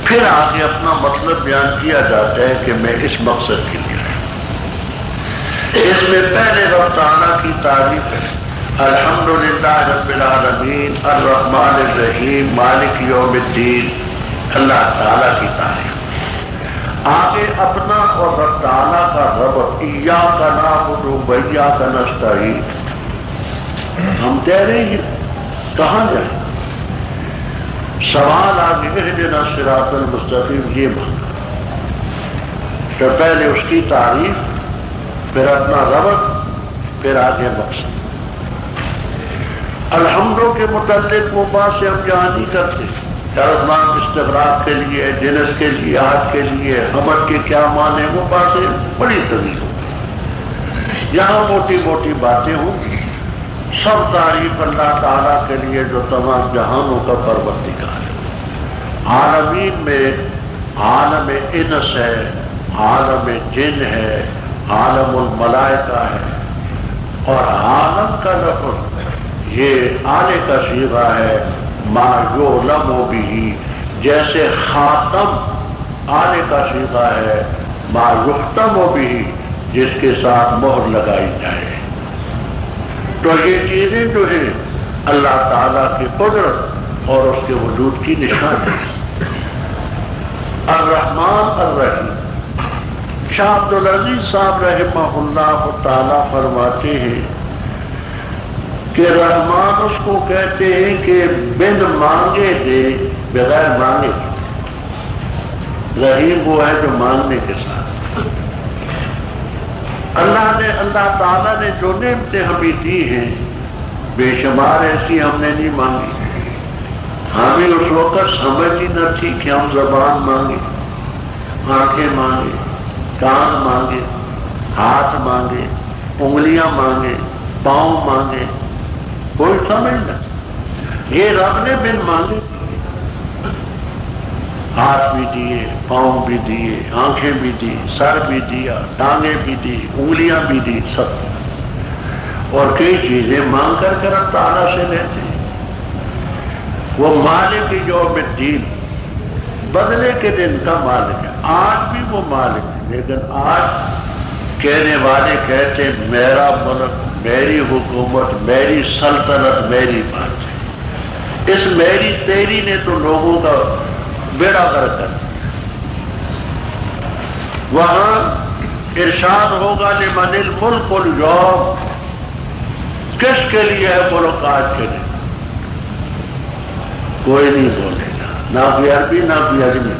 پھر آگے اپنا مطلب بیان کیا جاتا ہے کہ میں اس مقصد کے لیے آیا. اس میں پہلے رب تعالیٰ کی تعریف ہے. الحمدللہ رب العالمین الرحمن الرحیم مالک یوم الدین. اللہ تعالیٰ کی تعریف. آگے اپنا اور رب تعالیٰ کا ربط. ایاک نعبد و ایاک نستعین. ہم کہہ رہے ہیں کہاں جائیں؟ سوال آگے اہدنا الصراط المستقیم یہ مانگا. تو پہلے اس کی تعریف، پھر اپنا ربط، پھر آگے مقصد. الحمدوں کے متعلق وہ بات سے ہم یہاں نہیں کرتے. رحمان استغراق کے لیے، جنس کے لیے، آج کے لیے، حمد کے کیا معنی، وہ باتیں بڑی طویل ہوں. یہاں موٹی موٹی باتیں ہوں. سب تعریف اللہ تعالیٰ کے لیے جو تمام جہانوں کا پروردگار ہے. عالمین میں عالم انس ہے، عالم جن ہے، عالم الملائکہ ہے. اور عالم کا لفظ یہ آنے کا صیغہ ہے. ما یعلم بہ، جیسے خاتم آنے کا صیغہ ہے. ما یختم بہ، جس کے ساتھ مہر لگائی جائے. تو یہ چیزیں جو ہیں اللہ تعالیٰ کی قدرت اور اس کے وجود کی نشان ہے. الرحمن الرحیم. شاہ عبدالعزیز صاحب رحمہ اللہ تعالیٰ فرماتے ہیں کہ رحمان اس کو کہتے ہیں کہ بن مانگے دے بغیر مانگے. رحیم وہ ہے جو مانگنے کے ساتھ. اللہ تعالیٰ نے جو نعمتیں ہمیں دی ہیں بے شمار ایسی ہم نے نہیں مانگی. ہمیں اس وقت سمجھ ہی نہ تھی کہ ہم زبان مانگے، آنکھیں مانگے، کان مانگے، ہاتھ مانگے، انگلیاں مانگے، پاؤں مانگے. کوئی سمجھ نہ. یہ رب نے بن مانگے ہاتھ بھی دیے، پاؤں بھی دیے، آنکھیں بھی دی، سر بھی دیا، ٹانگیں بھی دی، انگلیاں بھی دی، سب. اور کئی چیزیں مانگ کر اب تعالیٰ سے لیتے ہیں. وہ مالک یوم الدین، بدلے کے دن کا مالک ہے. آج بھی وہ مالک ہے، لیکن آج کہنے والے کہتے ہیں میرا ملک، میری حکومت، میری سلطنت، میری بات ہے. اس میری تیری نے تو لوگوں کا بیڑا غرق کر دیا. وہاں ارشاد ہوگا لمن الملک اليوم، کس کے لیے ہے ملک آج کے دن؟ کوئی نہیں بولے گا، نہ کوئی عربی، نہ کوئی اجمی،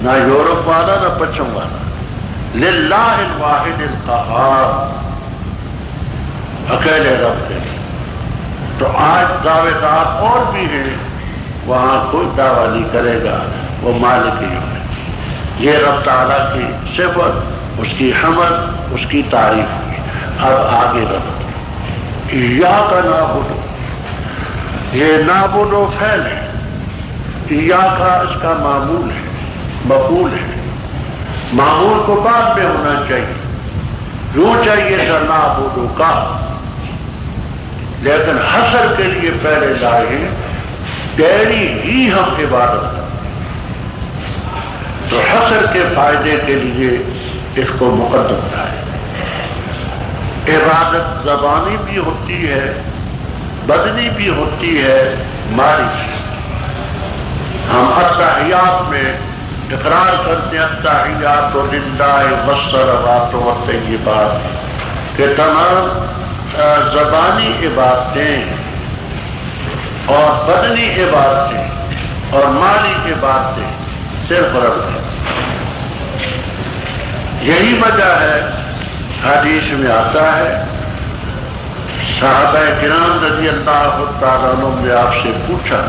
نہ یورپ والا، نہ پچھم والا. للہ الواحد القہار، اکیلے رب کے لیے۔ تو آج دعوے دار اور بھی ہیں، وہاں کوئی دعویٰ نہیں کرے گا، وہ مالک ہی ہونے۔ یہ رب تعالیٰ کی صفت، اس کی حمد، اس کی تعریف کی۔ اب آگے رب ایاک نعبد، یہ نعبد و فعل ہے، ایاک اس کا معمول ہے، مفعول ہے۔ معمول کو بعد میں ہونا چاہیے، یوں چاہیے تھا نعبد کا، لیکن حصر کے لیے پہلے لائے ہیں تیری ہی ہم عبادت کریں۔ تو حصر کے فائدے کے لیے اس کو مقدم لائے۔ عبادت زبانی بھی ہوتی ہے، بدنی بھی ہوتی ہے، مالی بھی۔ ہم التحیات میں اقرار کرتے ہیں التحیات للہ والصلوات والطیبات، کہ تمام زبانی عبادتیں اور بدنی عبادتیں اور مالی عبادتیں صرف رب ہے۔ یہی وجہ ہے، حدیث میں آتا ہے، صحابہ کرام رضی اللہ تعالیٰ عنہ نے آپ سے پوچھا،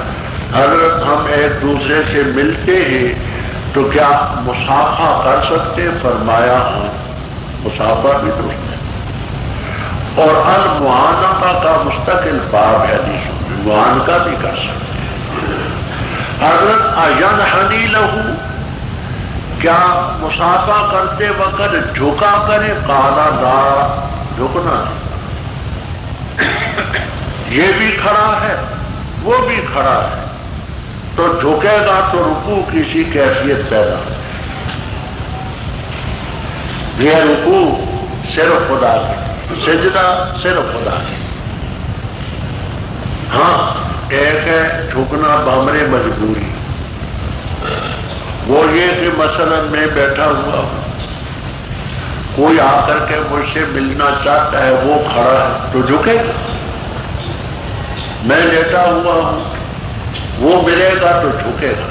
حضرت ہم ایک دوسرے سے ملتے ہیں تو کیا مصافحہ کر سکتے؟ فرمایا ہاں، مصافحہ بھی درست ہے۔ اور المعانقہ کا مستقل باب ہے حدیث میں، معانقہ بھی کر سکتے ہیں۔ حضرت اینحنی لہو، کیا مصافحہ کرتے وقت جھکا کرے؟ قال لا، جھکنا نہیں۔ یہ بھی کھڑا ہے، وہ بھی کھڑا ہے، تو جھکے گا تو رکوع کی سی کیفیت پیدا ہو۔ یہ رکوع صرف خدا کی، سجدہ صرف خدا کی۔ ہاں ایک ہے جھکنا بامرے مجبوری، وہ یہ کہ مثلا میں بیٹھا ہوا ہوں، کوئی آ کر کے مجھ سے ملنا چاہتا ہے، وہ کھڑا ہے تو جھکے گا۔ میں لیٹا ہوا ہوں، وہ ملے گا تو جھکے گا۔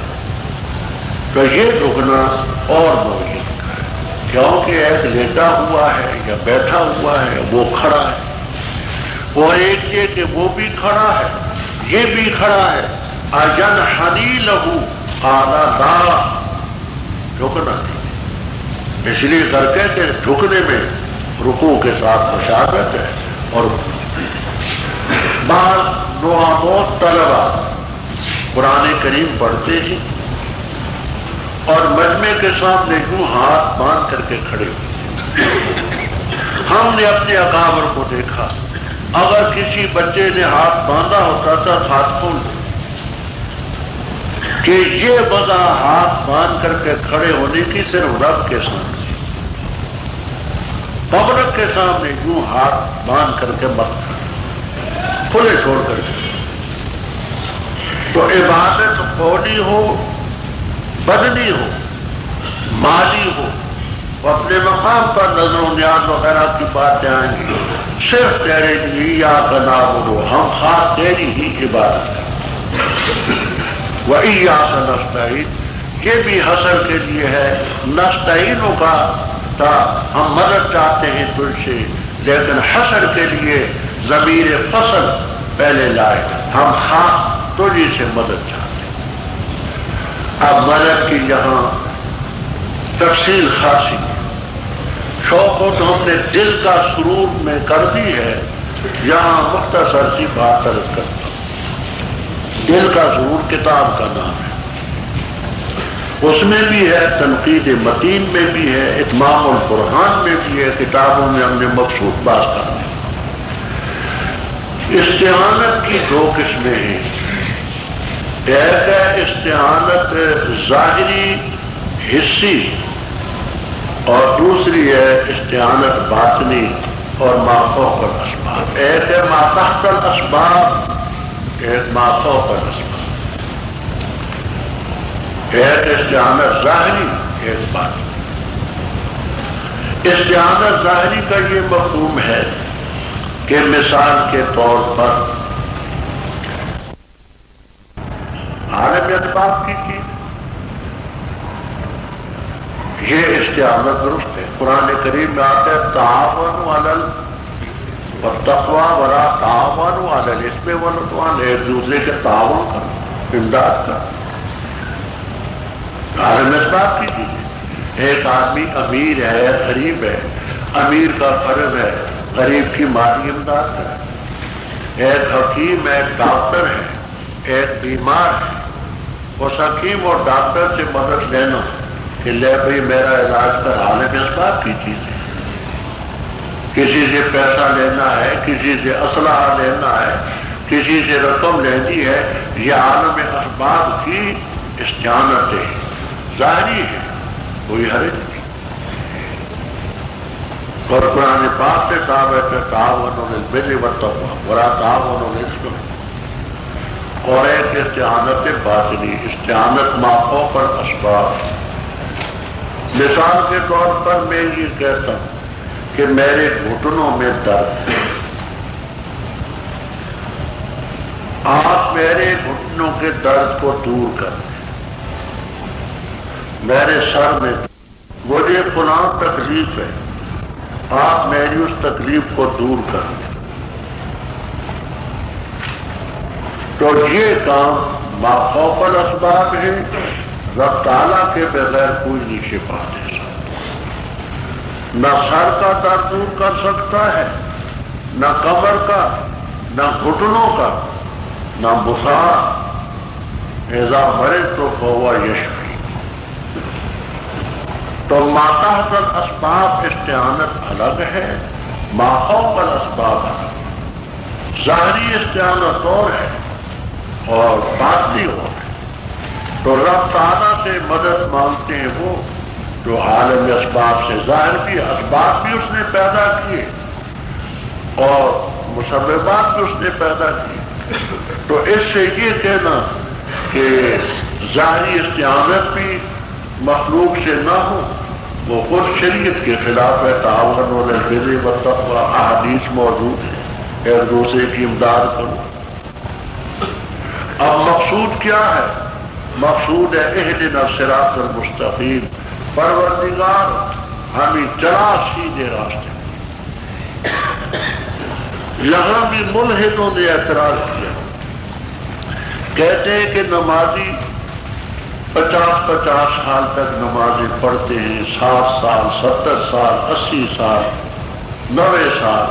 تو یہ جھکنا اور نوعیت کا ہے، کیونکہ ایک لیٹا ہوا ہے یا بیٹھا ہوا ہے، وہ کھڑا ہے، اور ایک یہ کہ وہ بھی کھڑا ہے، یہ بھی کھڑا ہے۔ اینحنی لہو قال لا، جھکنا نہیں۔ اس لیے کر کے کہ جھکنے میں رکوع کے ساتھ مشابہت ہے۔ اور بعض نوآموز طلبہ قرآن کریم پڑھتے ہیں اور مجمع کے سامنے یوں ہاتھ باندھ کر کے کھڑے ہوئے۔ ہم نے اپنے اکابر کو دیکھا، اگر کسی بچے نے ہاتھ باندھا ہوتا تھا ہاتھ کھول دے، کہ یہ وجہ ہاتھ باندھ کر کے کھڑے ہونے کی صرف رب کے سامنے، پبلک کے سامنے یوں ہاتھ باندھ کر کے مت کھلے چھوڑ کر کے۔ تو عبادت قولی ہو، بدنی ہو، مالی ہو، اپنے مقام پر نظر و نیاز وغیرہ کی باتیں آئیں گی، صرف تیرے لیے ایاک نعبد، ہم خاص تیری ہی عبادت کریں۔ وَإِيَّاكَ نَسْتَعِينُ، یہ بھی حصر کے لیے ہے، نستعین کا تھا، ہم مدد چاہتے ہیں تجھ سے، لیکن حصر کے لیے ضمیر فصل پہلے لائے، ہم خاص تجھ سے مدد چاہتے ہیں۔ اب مدد کی یہاں تفصیل خاصی ہے، شوق ہو تو ہم نے دل کا سرور میں کر دی ہے، یہاں مختصر سی بات عرض کرتا ہوں۔ دل کا سرور کتاب کا نام ہے، اس میں بھی ہے، تنقید متین میں بھی ہے، اتمام القرآن میں بھی ہے، کتابوں میں ہم نے مقصود باز کر دی۔ استعانت کی دو قسمیں ہیں، ایک ہے استعانت ظاہری حصی اور دوسری ہے استعانت باطنی اور ما فوق الاسباب۔ ایک ہے ما تحت الاسباب، ایک ما فوق الاسباب۔ ایک استعانت ظاہری، ایک باطنی۔ استعانت ظاہری کا یہ مفہوم ہے کہ مثال کے طور پر عالم اسباب کی چیز، یہ استعانت درست ہے۔ قرآن کریم میں آتا ہے تعاونوا علی اور تقویٰ ولا تعاونوا علی الاثم والعدوان، ایک دوسرے کے تعاون کرنا، امداد کرنا۔ عالم اسباب کی چیزیں، ایک آدمی امیر ہے، غریب ہے، امیر کا فرض ہے غریب کی مالی امداد کرے۔ ایک حکیم ہے، ایک ڈاکٹر ہے، ایک بیمار ہے، اس حکیم اور ڈاکٹر سے مدد لینا کہ لے بھائی میرا علاج کر، عالم اسباب کی چیز ہے۔ کسی سے پیسہ لینا ہے، کسی سے اسلحہ لینا ہے، کسی سے رقم لینی ہے، یہ عالم اسباب کی استعانت ہے، ظاہری ہے، کوئی حرج نہیں۔ اور قرآن پاک سے ثابت ہے تعاونوا علی البر والتقویٰ ولا تعاونوا علی الاثم، اور ایک استعانت باطنی، استعانت ما فوق الاسباب۔ مثال کے طور پر میں یہ کہتا ہوں کہ میرے گھٹنوں میں درد ہے، آپ میرے گھٹنوں کے درد کو دور کر دیں۔ میرے سر میں مجھے فلاں تکلیف ہے، آپ میری اس تکلیف کو دور کر دیں، تو یہ کام ما فوق الاسباب ہے، رب تعالیٰ کے بغیر کوئی نہیں شفا دے سکتا۔ نہ سر کا درد دور کر سکتا ہے، نہ کمر کا، نہ گھٹنوں کا، نہ بخار۔ اذا مرضت فهو یشفی۔ تو ما تحت الاسباب استعانت الگ ہے، ما فوق الاسباب الگ۔ ظاہری استعانت اور ہے اور باطنی اور ہے۔ تو رب تعالیٰ سے مدد مانگتے ہیں وہ جو عالم اسباب سے، ظاہر بھی اسباب بھی اس نے پیدا کیے اور مسببات بھی اس نے پیدا کیے۔ تو اس سے یہ کہنا کہ ظاہری استعانت بھی مخلوق سے نہ ہو، وہ خود شریعت کے خلاف ہے۔ تعاونوا علی البر والتقویٰ، احادیث موجود ہے، ایک دوسرے کی امداد کرو۔ اب مقصود کیا ہے؟ مقصود ہے اہدنا الصراط المستقیم، پروردگار ہمیں چلا سیدھے راستے۔ یہاں بھی ملحدوں نے اعتراض کیا، کہتے ہیں کہ نمازی 50 سال تک نمازیں پڑھتے ہیں، 60 سال، 70 سال، 80 سال، 90 سال،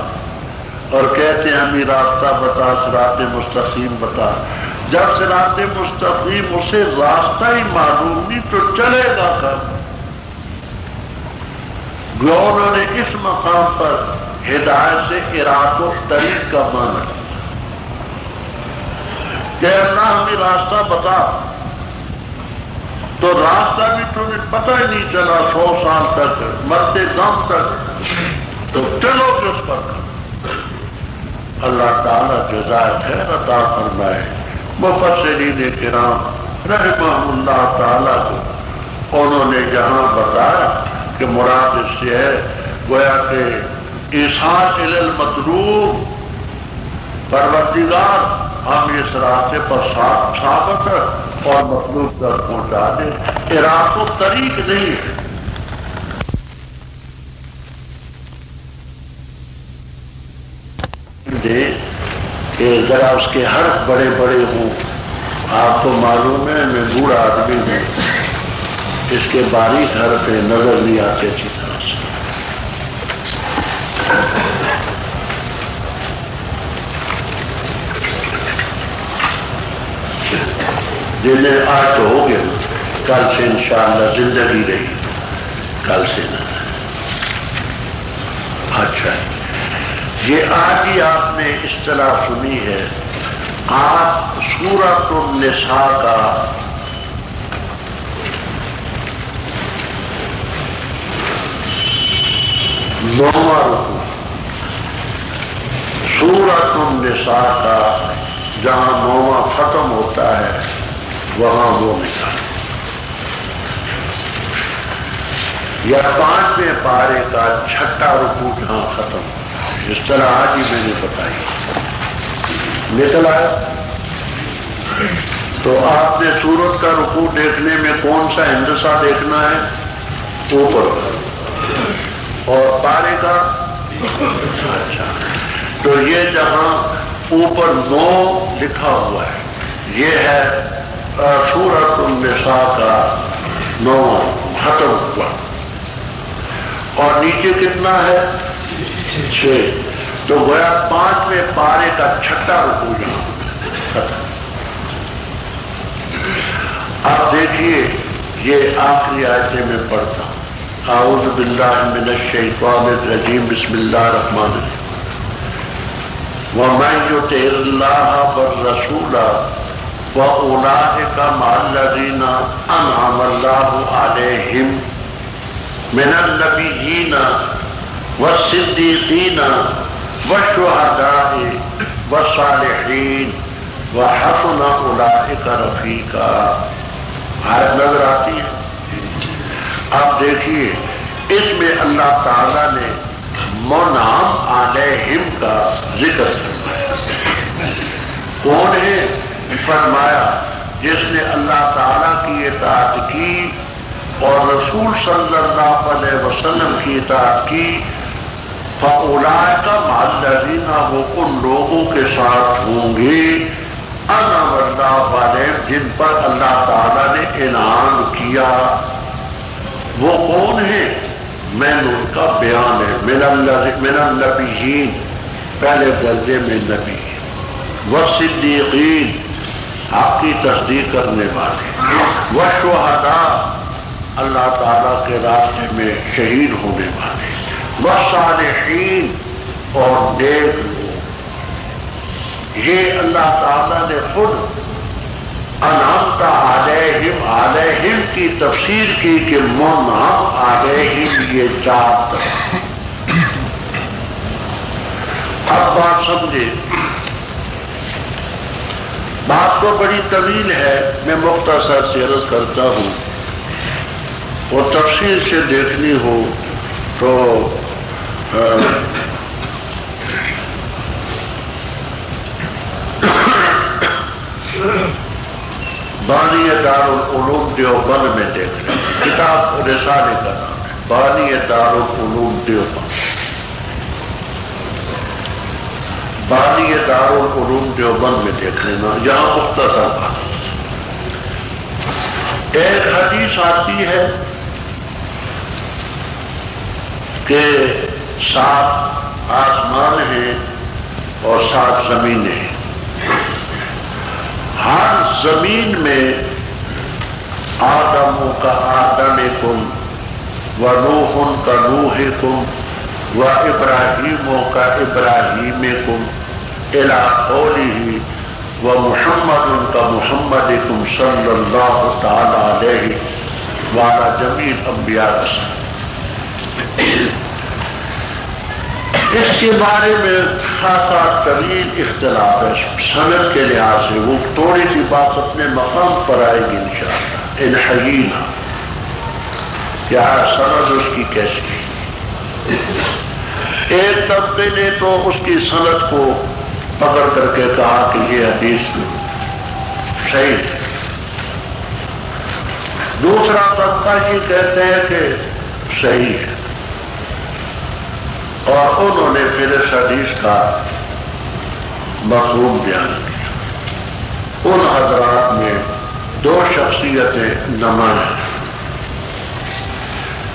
اور کہتے ہیں ہمیں راستہ بتا، صراط مستقیم بتا۔ جب صراط مستقیم اسے راستہ ہی معلوم نہیں تو چلے گا کب؟ انہوں نے اس مقام پر ہدایت سے اراد و طریق کا مانا کہ اللہ ہمیں راستہ بتا، تو راستہ بھی تمہیں پتہ ہی نہیں چلا 100 سال تک، مرتے دم تک، تو چلو کہ اس پر اللہ تعالیٰ جزائے خیر عطا فرمائے۔ مفسرین کرام رحمہ اللہ تعالیٰ کو انہوں نے جہاں بتایا کہ مراد اس سے ہے گویا کہ ایصال الی المطلوب، پروردگار ہم اس راستے پر ثابت ہے اور مطلوب تک پہنچا دے، ارادہ و طریق نہیں ہے۔ کہ ذرا اس کے حرف بڑے بڑے ہوں، آپ کو معلوم ہے میں بوڑھا آدمی ہوں، اس کے باریک حرف نظر نہیں آتے اچھی طرح سے۔ جنہیں آج تو ہو گئے، کل سے انشاءاللہ زندگی رہی، کل سے نہ۔ اچھا، یہ آج ہی آپ نے اصطلاح سنی ہے، آپ سورۃ النساء کا نواں رکوع، سورۃ النساء کا جہاں نواں ختم ہوتا ہے وہاں وہ نکال، یا 5ویں پارے کا 6واں رکوع جہاں ختم ہوتا ہے، اس طرح آج ہی میں نے بتائی نکل آیا۔ تو آپ نے سورت کا رکوع دیکھنے میں کون سا ہندسہ دیکھنا ہے؟ اوپر کا، اور پارے کا، اچھا تو یہ جہاں اوپر 9 لکھا ہوا ہے یہ ہے سورۃ النساء کا 9واں ختم ہوا، اور نیچے کتنا ہے 6، تو گویا 5ویں پارے کا 6واں رکوع یہاں ختم۔ اب دیکھیے یہ آخری آیتیں میں پڑھتا ہوں۔ اعوذ باللہ من الشیطان الرجیم، بسم اللہ الرحمن الرحیم۔ وَمَن يُطِعِ اللَّهَ وَالرَّسُولَ وَأُولَٰئِكَ مَعَ الَّذِينَ أَنْعَمَ اللَّهُ عَلَيْهِمْ مِنَ النَّبِيِّينَ وَالصِّدِّيقِينَ وَالشُّهَدَاءِ وَالصَّالِحِينَ وَحَسُنَ أُولَٰئِكَ رَفِیقًا۔ آیت نظر آتی ہے؟ اب دیکھیے اس میں اللہ تعالیٰ نے منعم علیہم کا ذکر فرمایا۔ کون ہے؟ فرمایا جس نے اللہ تعالیٰ کی اطاعت کی اور رسول صلی اللہ علیہ وسلم کی اطاعت کی، فَأُولَٰئِکَ مَعَ الَّذِينَ، وہ ان لوگوں کے ساتھ ہوں گے انعم اللہ علیہم جن پر اللہ تعالیٰ نے انعام کیا۔ وہ کون ہے؟ میں نے ان کا بیان ہے، من النبیین، پہلے درجے میں نبی، والصدیقین، حق کی تصدیق کرنے والے، والشہداء، اللہ تعالیٰ کے راستے میں شہید ہونے والے، والصالحین، اور نیک لوگ۔ یہ اللہ تعالیٰ نے خود انعمت علیہم، علیہم کی تفسیر کی کہ منعم علیہم یہ 4 طرح۔ اب بات سمجھے، بات تو بڑی طویل ہے، میں مختصر سے عرض کرتا ہوں، وہ تفصیل سے دیکھنی ہو تو بانی دارالعلوم دیوبند میں دیکھ لیں، کتاب رسالے کا نام ہے، بانی دارالعلوم دیوبند، بانی دارالعلوم دیوبند میں دیکھ لینا، یہاں مختصر بات۔ ایک حدیث آتی ہے کہ 7 آسمان ہیں اور 7 زمینیں ہیں، ہر زمین میں آدم کا آدمکم و نوح کا نوحکم و ابراہیم کا ابراہیمکم الی قولہ و محمد کا محمدکم صلی اللہ تعالی علیہ وعلی جمیع الانبیاء وسلم۔ اس کے بارے میں خاصا طویل اختلاف ہے سند کے لحاظ سے، وہ تھوڑی سی بات اپنے مقام پر آئے گی انشاءاللہ ان حیینا، کیا سند اس کی کیسی ہے۔ ایک طبقے نے تو اس کی سند کو پکڑ کر کے کہا کہ یہ حدیث صحیح ہے، دوسرا طبقہ یہ کہتے ہیں کہ صحیح ہے، اور انہوں نے پھر اس حدیث کا مفہوم بیان کیا۔ ان حضرات میں 2 شخصیتیں نمایاں ہیں،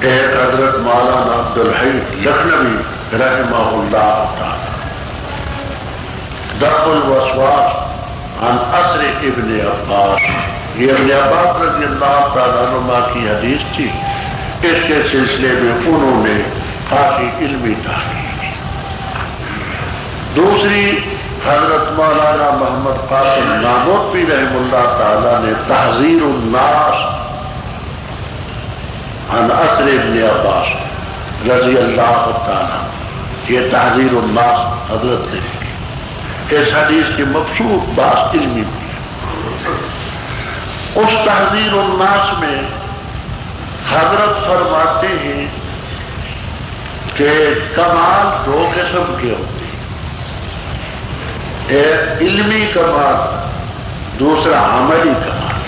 ایک حضرت مولانا عبدالحی لکھنوی رحمہ اللہ تعالی، دفع الوسواس عن اثر ابن عباس، یہ ابن عباس رضی اللہ تعالیٰ عنہ کی حدیث تھی، اس کے سلسلے میں انہوں نے کافی علمی تحقیق کی۔ دوسری حضرت مولانا محمد قاسم نانوتوی رحمہ اللہ تعالیٰ نے تحذیر الناس عن اثر ابن عباس رضی اللہ تعالیٰ، یہ تحذیر الناس حضرت نے لکھی۔ اس حدیث کی مبسوط بات علمی بھی ہے۔ اس تحذیر الناس میں حضرت فرماتے ہیں کہ کمال 2 قسم کے ہوتے ہیں، ایک علمی کمال، دوسرا عملی کمال،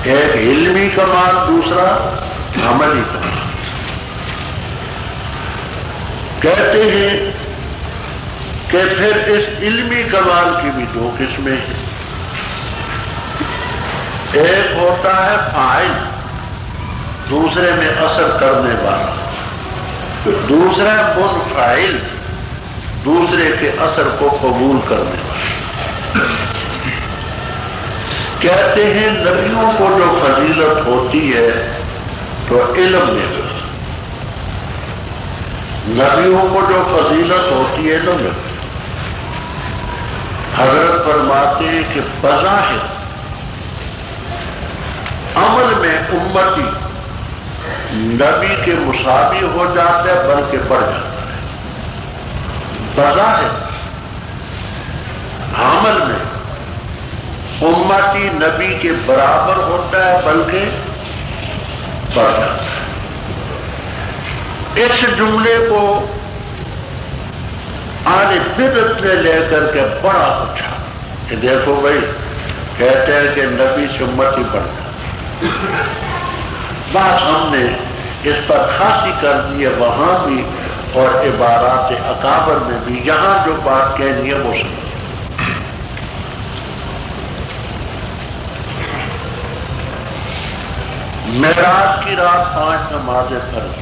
ایک علمی کمال، دوسرا عملی کمال۔ کہتے ہیں کہ پھر اس علمی کمال کی بھی دو قسمیں ہیں. ایک ہوتا ہے فاعل، دوسرے میں اثر کرنے والا. دوسرا منفعل، دوسرے کے اثر کو قبول کرنے والا. کہتے ہیں نبیوں کو جو فضیلت ہوتی ہے تو علم میں ہوتی ہے. نبیوں کو جو فضیلت ہوتی ہے علم میں. حضرت فرماتے ہیں کہ بظاہر عمل میں امتی نبی کے مساوی ہو جاتا ہے بلکہ بڑھ جاتا ہے. بظاہر عمل میں امتی نبی کے برابر ہوتا ہے بلکہ بڑھ جاتا ہے. اس جملے کو آل بدعت نے لے کر کے بڑا اچھا کہ دیکھو بھائی کہتے ہیں کہ نبی سے امتی بڑھ جاتی. بات ہم نے اس پر خاصی کر دی ہے وہاں بھی اور عبارات اکابر میں بھی. یہاں جو بات کہنی ہے وہ سمجھ. معراج کی رات 5 نمازیں فرض.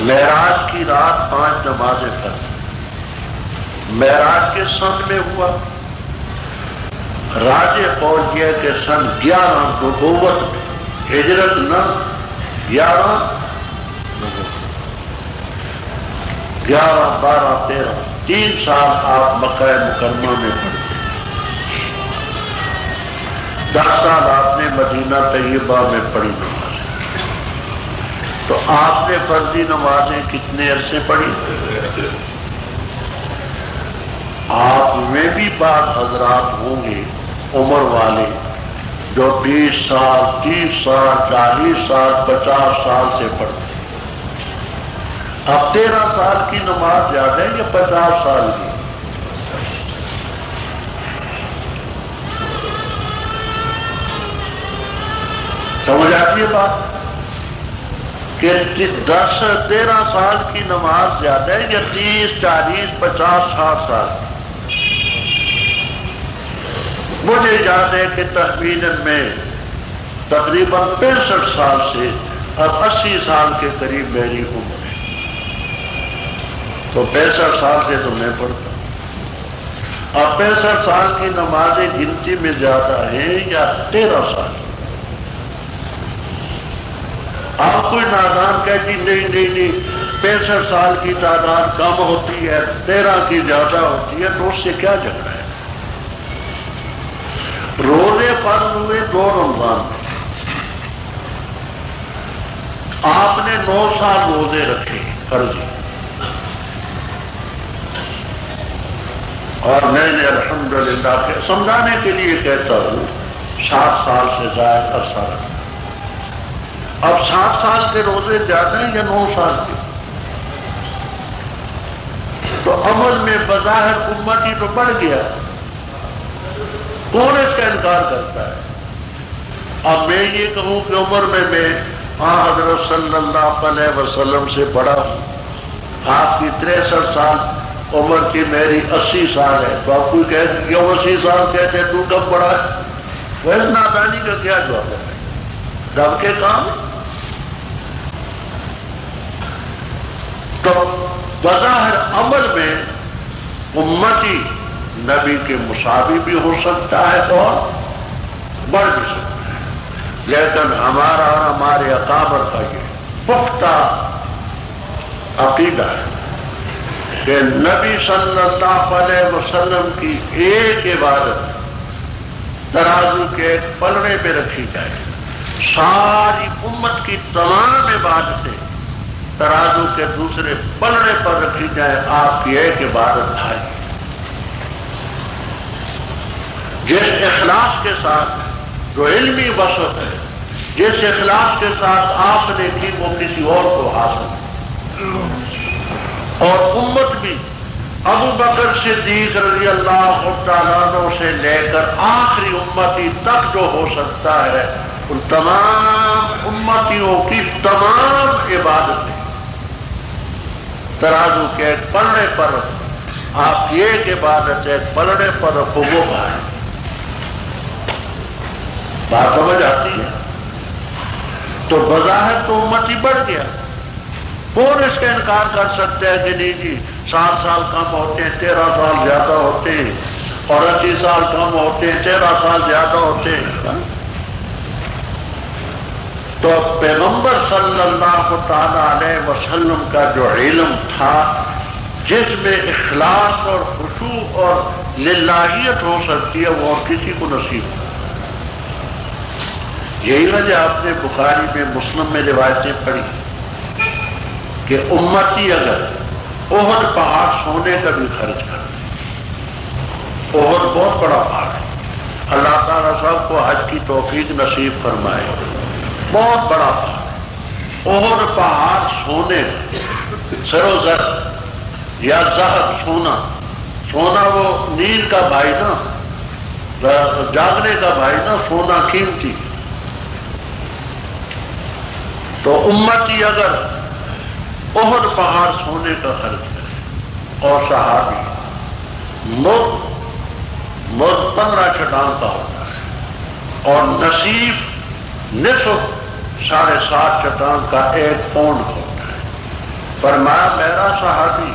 معراج کی رات 5 نمازیں فرض. معراج کے سن میں ہوا. راجے قول یہ کہ سن 11 نبوت میں، ہجرت نہ 11 12 13 3 سال آپ مکہ مکرمہ میں پڑھتے. 10 سال آپ نے مدینہ طیبہ میں پڑھی نمازیں. تو آپ نے فرضی نمازیں کتنے عرصے پڑھی؟ آپ میں بھی بعض حضرات ہوں گے عمر والے جو 20 سال 30 سال 40 سال 50 سال سے پڑھتے. اب 13 سال کی نماز زیادہ ہے یا 50 سال کی؟ سمجھ آتی ہے بات کہ 13 سال کی نماز زیادہ ہے یا 30 40 50 60 سال؟ مجھے یاد ہے کہ تخمیناً میں تقریباً 65 سال سے اب 80 سال کے قریب میری عمر ہے. تو 65 سال سے تو میں پڑھتا ہوں. اب 65 سال کی نمازیں گنتی میں زیادہ ہیں یا 13 سال؟ آپ کوئی نادان کہتی نہیں 65 سال کی تعداد کم ہوتی ہے 13 کی زیادہ ہوتی ہے تو اس سے کیا جھگڑا ہے؟ روزے فرض ہوئے 2 رمضان میں. آپ نے 9 سال روزے رکھے فرضی اور میں نے الحمدللہ سمجھانے کے لیے کہتا ہوں 7 سال سے زائد عرصہ رکھا. اب 7 سال کے روزے زیادہ ہیں یا 9 سال کے؟ تو عمل میں بظاہر امتی تو بڑھ گیا. کون اس کا انکار کرتا ہے؟ اب میں یہ کہوں کہ عمر میں حضرت صلی اللہ علیہ وسلم سے بڑا ہوں. آپ کی 63 سال عمر کی میری 80 سال ہے. تو آپ کوئی کہتے کیوں 80 سال کہتے ہیں تو کب بڑا ہے؟ ویسے نادانی کا کیا جواب ہے؟ دب کے کام. تو بظاہر عمل میں امتی نبی کے مساوی بھی ہو سکتا ہے اور بڑھ بھی سکتا ہے. لیکن ہمارا اور ہمارے اکابر کا یہ پختہ عقیدہ ہے کہ نبی صلی اللہ علیہ وسلم کی ایک عبادت ترازو کے ایک پلڑے پہ رکھی جائے. ساری امت کی تمام عبادتیں ترازو کے دوسرے پلڑے پر رکھی جائے. آپ کی ایک عبادت ہے. جس اخلاص کے ساتھ جو علمی وسعت ہے، جس اخلاص کے ساتھ آپ نے کی وہ کسی اور کو حاصل. اور امت بھی ابو بکر صدیق رضی اللہ تعالیٰ عنہ سے لے کر آخری امتی تک جو ہو سکتا ہے ان تمام امتیوں کی تمام عبادتیں ترازو کے ایک پلڑے پر آپ ایک عبادت ایک پلڑے پر رکھو وہ بھاری. بات سمجھ آتی ہے؟ تو بظاہر تو امت ہی بڑھ گیا. کون اس کا انکار کر سکتا ہے کہ نہیں جی 7 سال کم ہوتے ہیں 13 سال زیادہ ہوتے ہیں اور 80 سال کم ہوتے ہیں 13 سال زیادہ ہوتے ہیں. تو پیغمبر صلی اللہ تعالی علیہ وسلم کا جو علم تھا جس میں اخلاص اور خشوع اور للہیت ہو سکتی ہے وہ اور کسی کو نصیب ہو. یہی وجہ آپ نے بخاری میں مسلم میں روایتیں پڑھی کہ امتی اگر احد پہاڑ سونے کا بھی خرچ کر دے. احد بہت بڑا پہاڑ ہے. اللہ تعالیٰ سب کو حج کی توفیق نصیب فرمائے. بہت بڑا پہاڑ ہے. احد پہاڑ سونے سر و زر یا زہر سونا وہ نیل کا بھائی نا جاگنے کا بھائی نا سونا قیمتی. تو امتی اگر احد پہاڑ سونے کا خرچ کرے اور صحابی مد 15 چٹان کا ہوتا ہے اور نصیب نصف 7.5 چٹان کا 1 پاؤنڈ ہوتا ہے. فرمایا میرا صحابی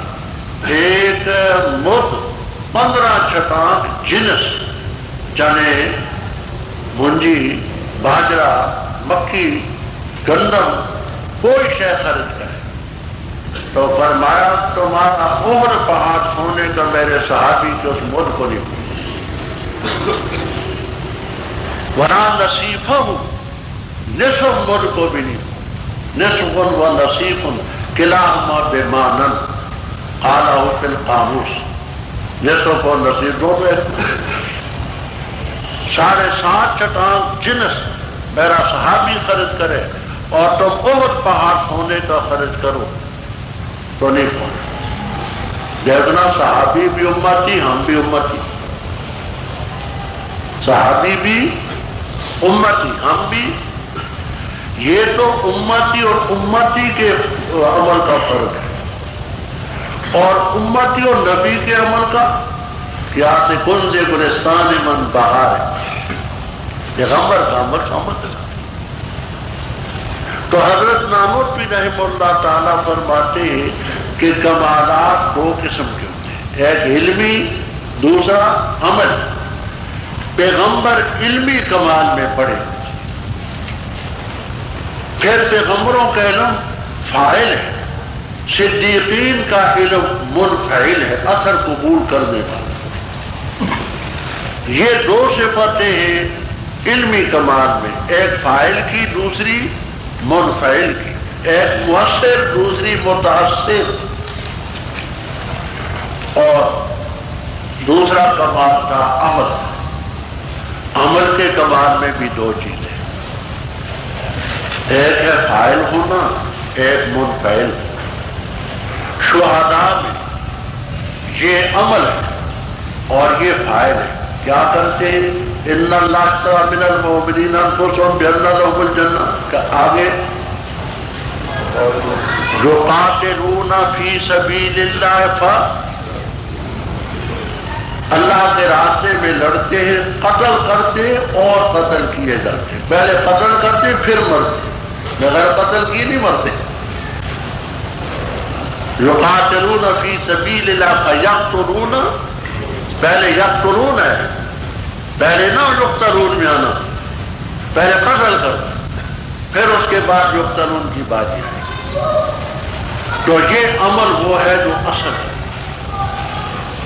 ایک مد 15 چٹان جنس چنے منجی باجرا مکھی گندم کوئی شے خرچ کرے تو فرمایا تمہارا عمر پہاڑ سونے کا میرے صحابی کے اس مد کو نہیں پوچھا. ورا نصیفہ نصف مد کو بھی نہیں. نصف و نصیف کلاہما بمانن قالہ فی القاموس. نصف و نصیف دونوں 7.5 چٹان جنس میرا صحابی خرچ کرے اور تم احد پہاڑ سونے کا خرچ کرو تو نہیں پہنچ. دیکھنا صحابی بھی امتی ہم بھی امتی. صحابی بھی امتی ہم بھی. یہ تو امتی اور امتی کے عمل کا فرق ہے اور امتی اور نبی کے عمل کا کیا سے گنز گلستان من بہار ہے. پیغمبر کا عمل سمجھ. تو حضرت نانوتوی رحمہ اللہ تعالیٰ فرماتے ہیں کہ کمالات 2 قسم کے ہوتے ہیں. ایک علمی دوسرا عمل. پیغمبر علمی کمال میں پڑے پھر پیغمبروں کا علم فاعل ہے. صدیقین کا علم منفعل ہے اثر قبول کرنے والا. یہ 2 صفتیں ہیں علمی کمال میں. ایک فاعل کی دوسری منفعل کی. ایک مؤثر دوسری متاثر. اور دوسرا کمال کا عمل. عمل کے کمال میں بھی 2 چیزیں. ایک ہے فاعل ہونا ایک منفعل. شہداء میں یہ عمل ہے اور یہ فاعل ہے. کیا کرتے ہیں ان اللہ اشتری من المؤمنین انفسهم بان لهم الجنہ کا آگے یقاتلون فی سبیل اللہ اللہ کے راستے میں لڑتے ہیں قتل کرتے اور قتل کیے جاتے. پہلے قتل کرتے پھر مرتے. بغیر قتل کیے نہیں مرتے. یقاتلون فی سبیل اللہ فیقتلون. پہلے یقتلون ہے پہلے نہ یقتلون میں آنا. پہلے قتل کر پھر اس کے بعد یقتلون کی بات ہے. تو یہ عمل وہ ہے جو اصل ہے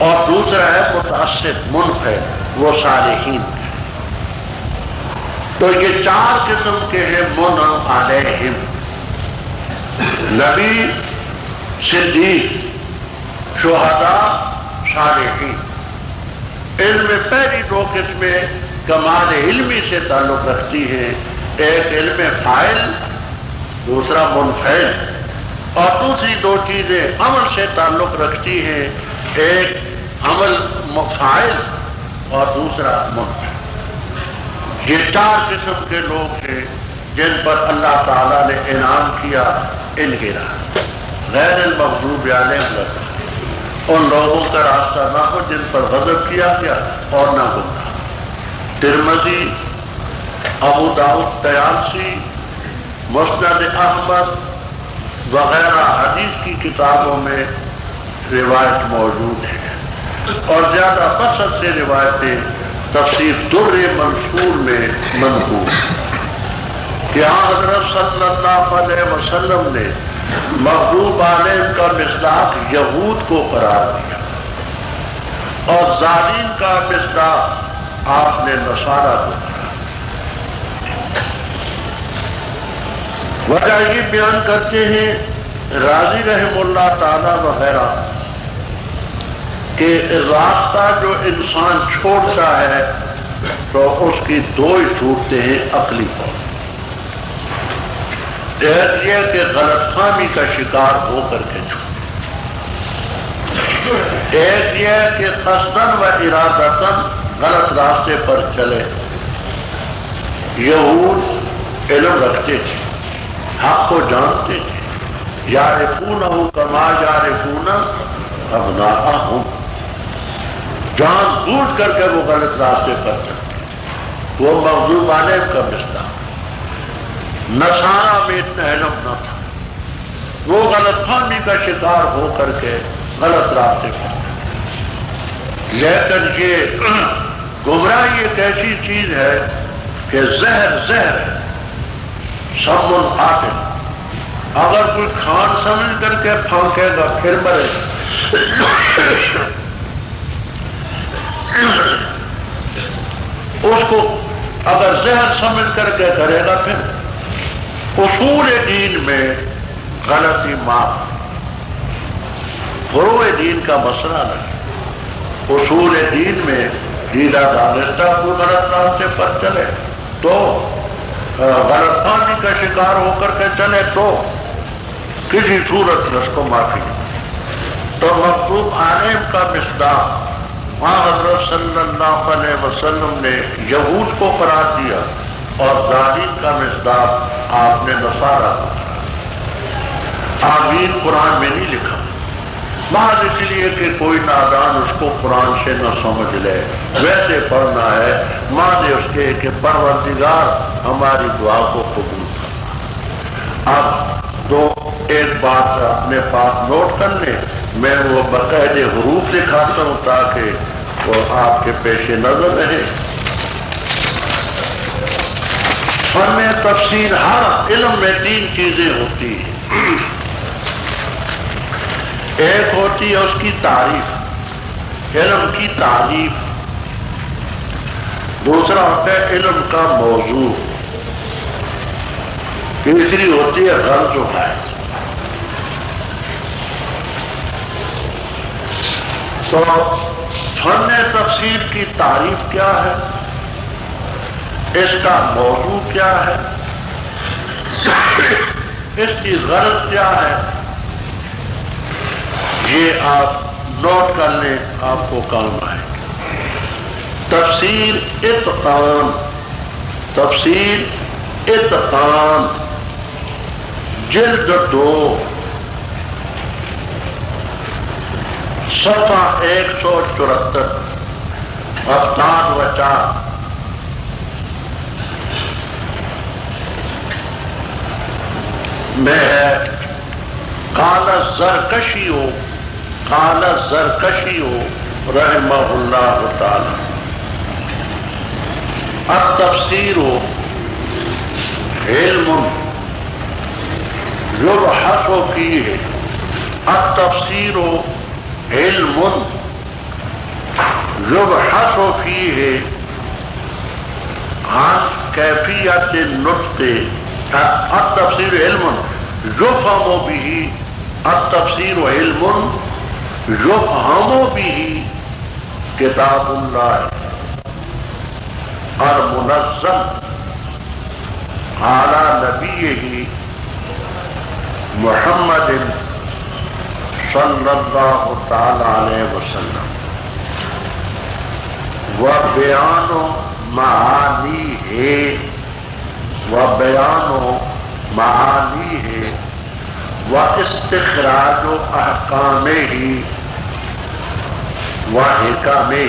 اور دوسرا ہے متاثر منفعل وہ صالحین. تو یہ 4 قسم کے ہیں منعم علیہم. نبی صدیق شہداء صالحین. علم میں پہلی 2 قسمیں کمال علمی سے تعلق رکھتی ہیں. ایک علم فاعل دوسرا منفعل. اور دوسری 2 چیزیں عمل سے تعلق رکھتی ہیں. ایک عمل فاعل اور دوسرا منفعل. یہ 4 قسم کے لوگ ہیں جن پر اللہ تعالیٰ نے انعام کیا ان کے راہ. غیر المغضوب علیہم لگا، ان لوگوں کا راستہ نہ ہو جن پر غضب کیا گیا اور نہ گمراہ۔ ترمذی، ابو داؤد طیالسی، مسند احمد وغیرہ حدیث کی کتابوں میں روایت موجود ہے، اور زیادہ بسط سے روایتیں تفسیر در منصور میں منقول کہ حضرت صلی اللہ علیہ وسلم نے مغضوب علیہم کا مصداق یہود کو قرار دیا اور ظالم کا مصداق آپ نے نصارہ کو قرار دیا۔ وجہ یہ بیان کرتے ہیں راضی رحم اللہ تعالی وغیرہ کہ راستہ جو انسان چھوڑتا ہے تو اس کی دو ہی ٹوٹتے ہیں عقلی طور۔ ایک یہ کہ غلط فہمی کا شکار ہو کر کے چھوڑے، ایک یہ کہ قصداً و ارادتاً غلط راستے پر چلے۔ یہود علم رکھتے تھے، حق کو جانتے تھے، یعرفونہ کما یعرفون ابناءہم، جان بوجھ کر کے وہ غلط راستے پر چلتے۔ وہ مغضوب علیہم کا مصداق۔ نصارہ میں اتنا علم نہ تھا، وہ غلط فہمی کا شکار ہو کر کے غلط راستے پر چلتے۔ لیکن یہ گمراہی ایک ایسی چیز ہے کہ زہر ہے، سم قاتل، اگر کوئی کھان سمجھ کر کے پھونکے گا پھر مرے اس کو، اگر زہر سمجھ کر کے کرے گا پھر اصول دین میں غلطی معاف، فروع دین کا مسئلہ نہیں۔ اصول دین میں ڈھیلا دانستہ کوئی غلط راستے پر چلے تو غلط فہمی کا شکار ہو کر کے چلے تو کسی صورت میں اس کو معافی نہیں۔ تو مغضوب علیہم کا مصداق وہاں حضرت صلی اللہ علیہ وسلم نے یہود کو قرار دیا اور ظالم کا مصداق آپ نے نصارہ کو قرار۔ آمین قرآن میں نہیں لکھا، محض اس لیے کہ کوئی نادان اس کو قرآن سے نہ سمجھ لے، ویسے پڑھنا ہے مانے اس کے کہ پروردگار ہماری دعا کو قبول کرنا۔ اب ایک بات اپنے پاس نوٹ کر لیں، میں وہ باقاعدے حروف دکھاتا ہوں تاکہ وہ آپ کے پیش نظر رہے۔ فن تفسیر، ہر علم میں تین چیزیں ہوتی ہیں۔ ایک ہوتی ہے اس کی تعریف، علم کی تعریف، دوسرا ہوتا ہے علم کا موضوع، تیسری ہوتی ہے غرض و غایت۔ تو فن تفسیر کی تعریف کیا ہے، اس کا موضوع کیا ہے، اس کی غرض کیا ہے، یہ آپ نوٹ کر لیں، آپ کو کام آئے گا۔ تفسیر اتقان، تفسیر اتقان، جلد 2، صفحہ 174، افغان وچا۔ میں ہے قال الزرکشی رحمہ اللہ تعالی، التفسیر علم یبحث فیہ، التفسیر علم یبحث فیہ عن کیفیت النطق، التفسیر علم یفهم به، التفسیر علم یفهم به کتاب اللہ المنزل علی نبیہ محمد صلی اللہ تعالی علیہ وسلم، وبیان معانیہ، وبیان معانیہ واستخراج احکامہ وحکمہ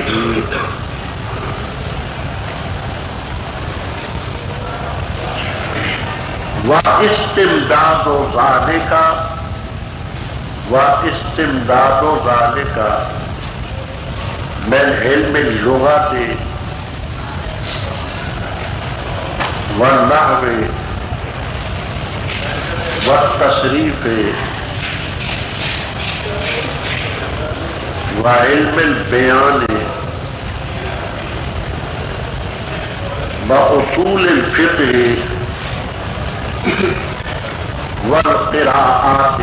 واستمداد ذالک من علم اللغت والنحو والتصریف وعلم البیان واصول الفقہ والقراءات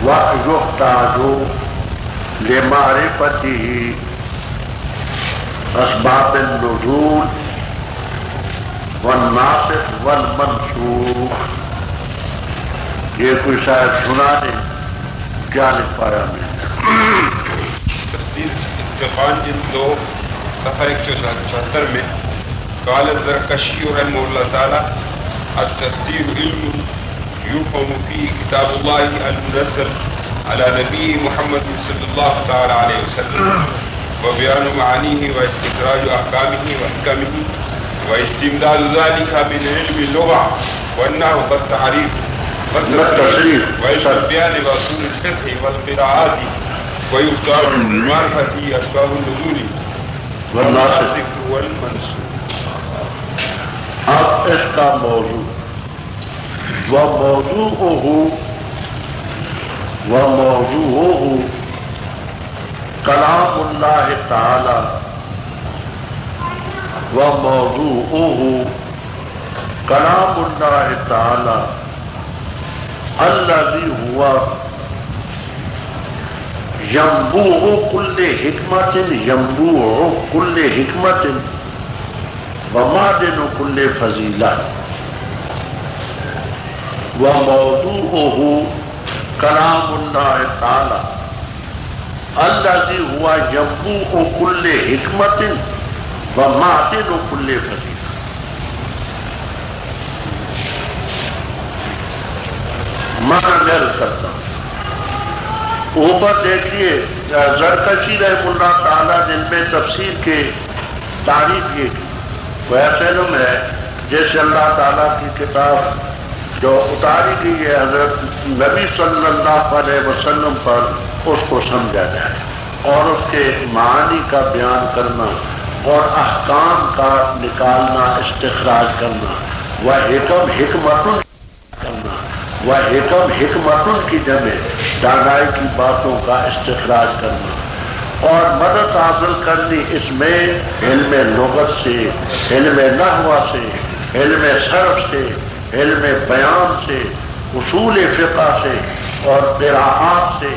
ويحتاج لمعرفته اسباب النزول والناسخ والمنسوخ. یہ کوئی شاید سنا دے کیا لکھ پایا میں. تفسیر اتقان جلد 2 صفحہ 174 میں قال الزرکشی رحمہ اللہ تعالی التفسیر علم يفهم فيه كتاب الله المنزل على نبي محمد صلى الله تعالى عليه وسلم وبيان معانيه واستخراج احكامه وحكمه واستمداد ذلك من علم اللغة والنحو والتعريف والتصريف وبيان اصول الفقه والقراءات ويختار بمعرفة اسباب النزول والناسخ والمنسوخ. اب اس کا موضوع وموضوعه کلام اللہ تعالی وموضوعه کلام اللہ تعالی الذي هو ينبوع كل حکمت ومعدن كل فضیلہ. وموضوعه کلام اللہ تعالی الذي هو ينبوع كل حکمت ومعدن كل فضیلہ. معنی میں کرتا ہوں. اوپر دیکھیے زرکشی رحمہ اللہ تعالیٰ جن میں تفسیر کے تعریف یہ کی وہ ایسے علم ہے جیسے اللہ تعالیٰ کی کتاب جو اتاری گئی ہے حضرت نبی صلی اللہ علیہ وسلم پر اس کو سمجھا جائے اور اس کے معانی کا بیان کرنا اور احکام کا نکالنا استخراج کرنا وہ حکمتن کی جمع دانائی کی باتوں کا استخراج کرنا اور مدد حاصل کرنی اس میں علم لغت سے، علم نحو سے، علم صرف سے، علم بیان سے، اصول فقہ سے اور قراءات سے.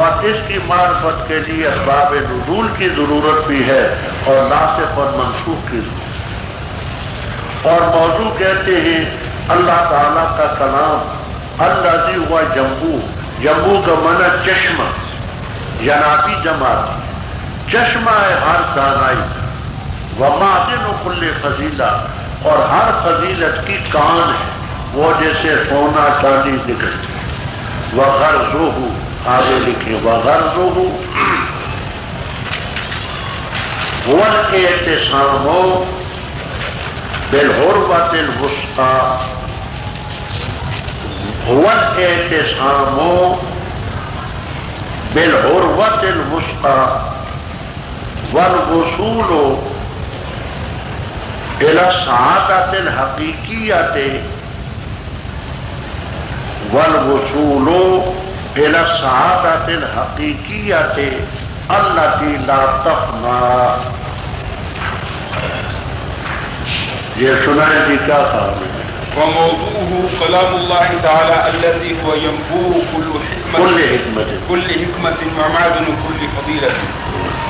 اور اس کی معرفت کے لیے اسباب نزول کی ضرورت بھی ہے اور ناسخ اور منسوخ کی ضرورت. اور موضوع کہتے ہیں اللہ تعالیٰ کا کلام الذی ہوا جمبو کا معنی چشمہ، ینابی جماعت چشمہ ہے ہر دانائی. ومعدن کل فضیلہ اور ہر فضیلت کی کان ہے وہ جیسے سونا چاندی نکلتی. وغرضہ آگے لکھیں وغرضہ هو الاعتصام بالعروة الوثقى هو الاعتصام بالعروة الوثقى والوصول إلى السعادة الحقيقية والوصول إلى السعادة الحقيقية التي لا تفنى. یہ سنائیں جی کیا کہا. وموضوعه كلام الله تعالى الذي هو ينبوع كل حكمة ومعدن كل فضيلة.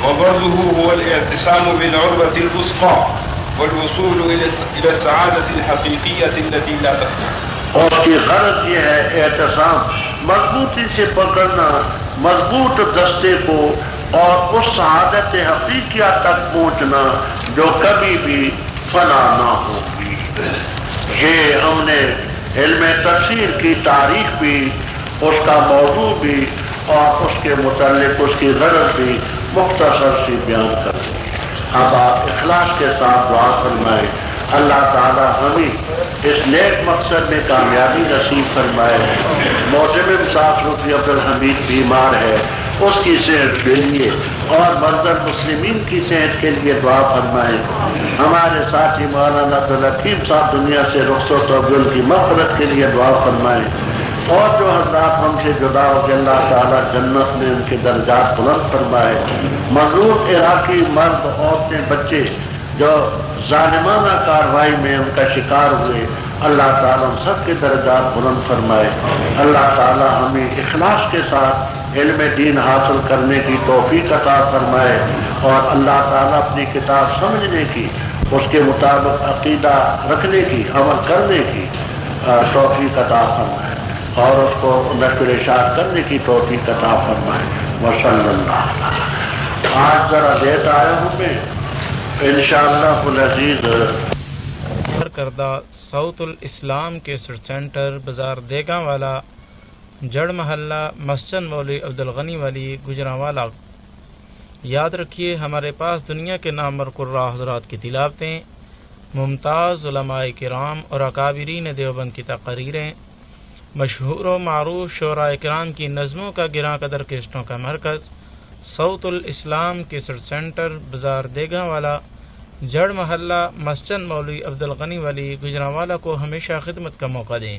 وغرضه هو الاعتصام بالعروة الوثقى والوصول إلى السعادة الحقيقية التي لا تفنى. اور کی غرض یہ ہے اعتصام، مضبوطی سے پکڑنا مضبوط دستے کو اور اس سعادت حقیقیہ تک پہنچنا جو کبھی بھی فنا نہ ہوگی۔ یہ ہم نے علم تفسیر کی تاریخ بھی، اس کا موضوع بھی اور اس کے متعلق اس کی غرض بھی مختصر سی بیان کر دی۔ اب آپ اخلاص کے ساتھ دعا فرمائیں، اللہ تعالی ہمیں اس نیک مقصد میں کامیابی نصیب فرمائے۔ معتمم صاحب صوفی عبدالحمید بیمار ہے، اس کی صحت کے لیے اور منظر مسلمین کی صحت کے لیے دعا فرمائیں۔ ہمارے ساتھی مولانا عبدالحکیم صاحب دنیا سے رخصت و ان کی مغفرت کے لیے دعا فرمائیں، اور جو حضرات ہم سے جدا ہو کے اللہ تعالیٰ جنت میں ان کے درجات بلند فرمائے۔ مظلوم عراقی مرد، عورتیں، بچے جو ظالمانہ کارروائی میں ان کا شکار ہوئے، اللہ تعالیٰ ان سب کے درجات بلند فرمائے۔ اللہ تعالیٰ ہمیں اخلاص کے ساتھ علم دین حاصل کرنے کی توفیق عطا فرمائے، اور اللہ تعالیٰ اپنی کتاب سمجھنے کی، اس کے مطابق عقیدہ رکھنے کی، عمل کرنے کی توفیق عطا فرمائے، اور اس کو نشر اشاعت کرنے کی توفیق عطا فرمائے۔ وصلی اللہ۔ آج ذرا لیٹ آیا ہوں میں، انشاءاللہ العزیز کردہ ساؤتھ الاسلام کیسٹ سینٹر، بازار دیگاں والا، جڑ محلہ، مسجد مولوی عبدالغنی والی، گجرانوالہ۔ یاد رکھیے ہمارے پاس دنیا کے نامور قراء حضرات کی تلاوتیں، ممتاز علماء کرام اور اکابرین دیوبند کی تقریریں، مشہور و معروف شعراء کرام کی نظموں کا گراں قدر کیسٹوں کا مرکز، ساؤتھ الاسلام کیسٹ سینٹر، بازار دیگاں والا، جڑ محلہ، مسجد مولوی عبدالغنی والی، گجرانوالہ کو ہمیشہ خدمت کا موقع دیں۔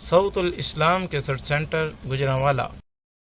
ساؤتھ الاسلام کیسٹ سینٹر، گجرانوالہ۔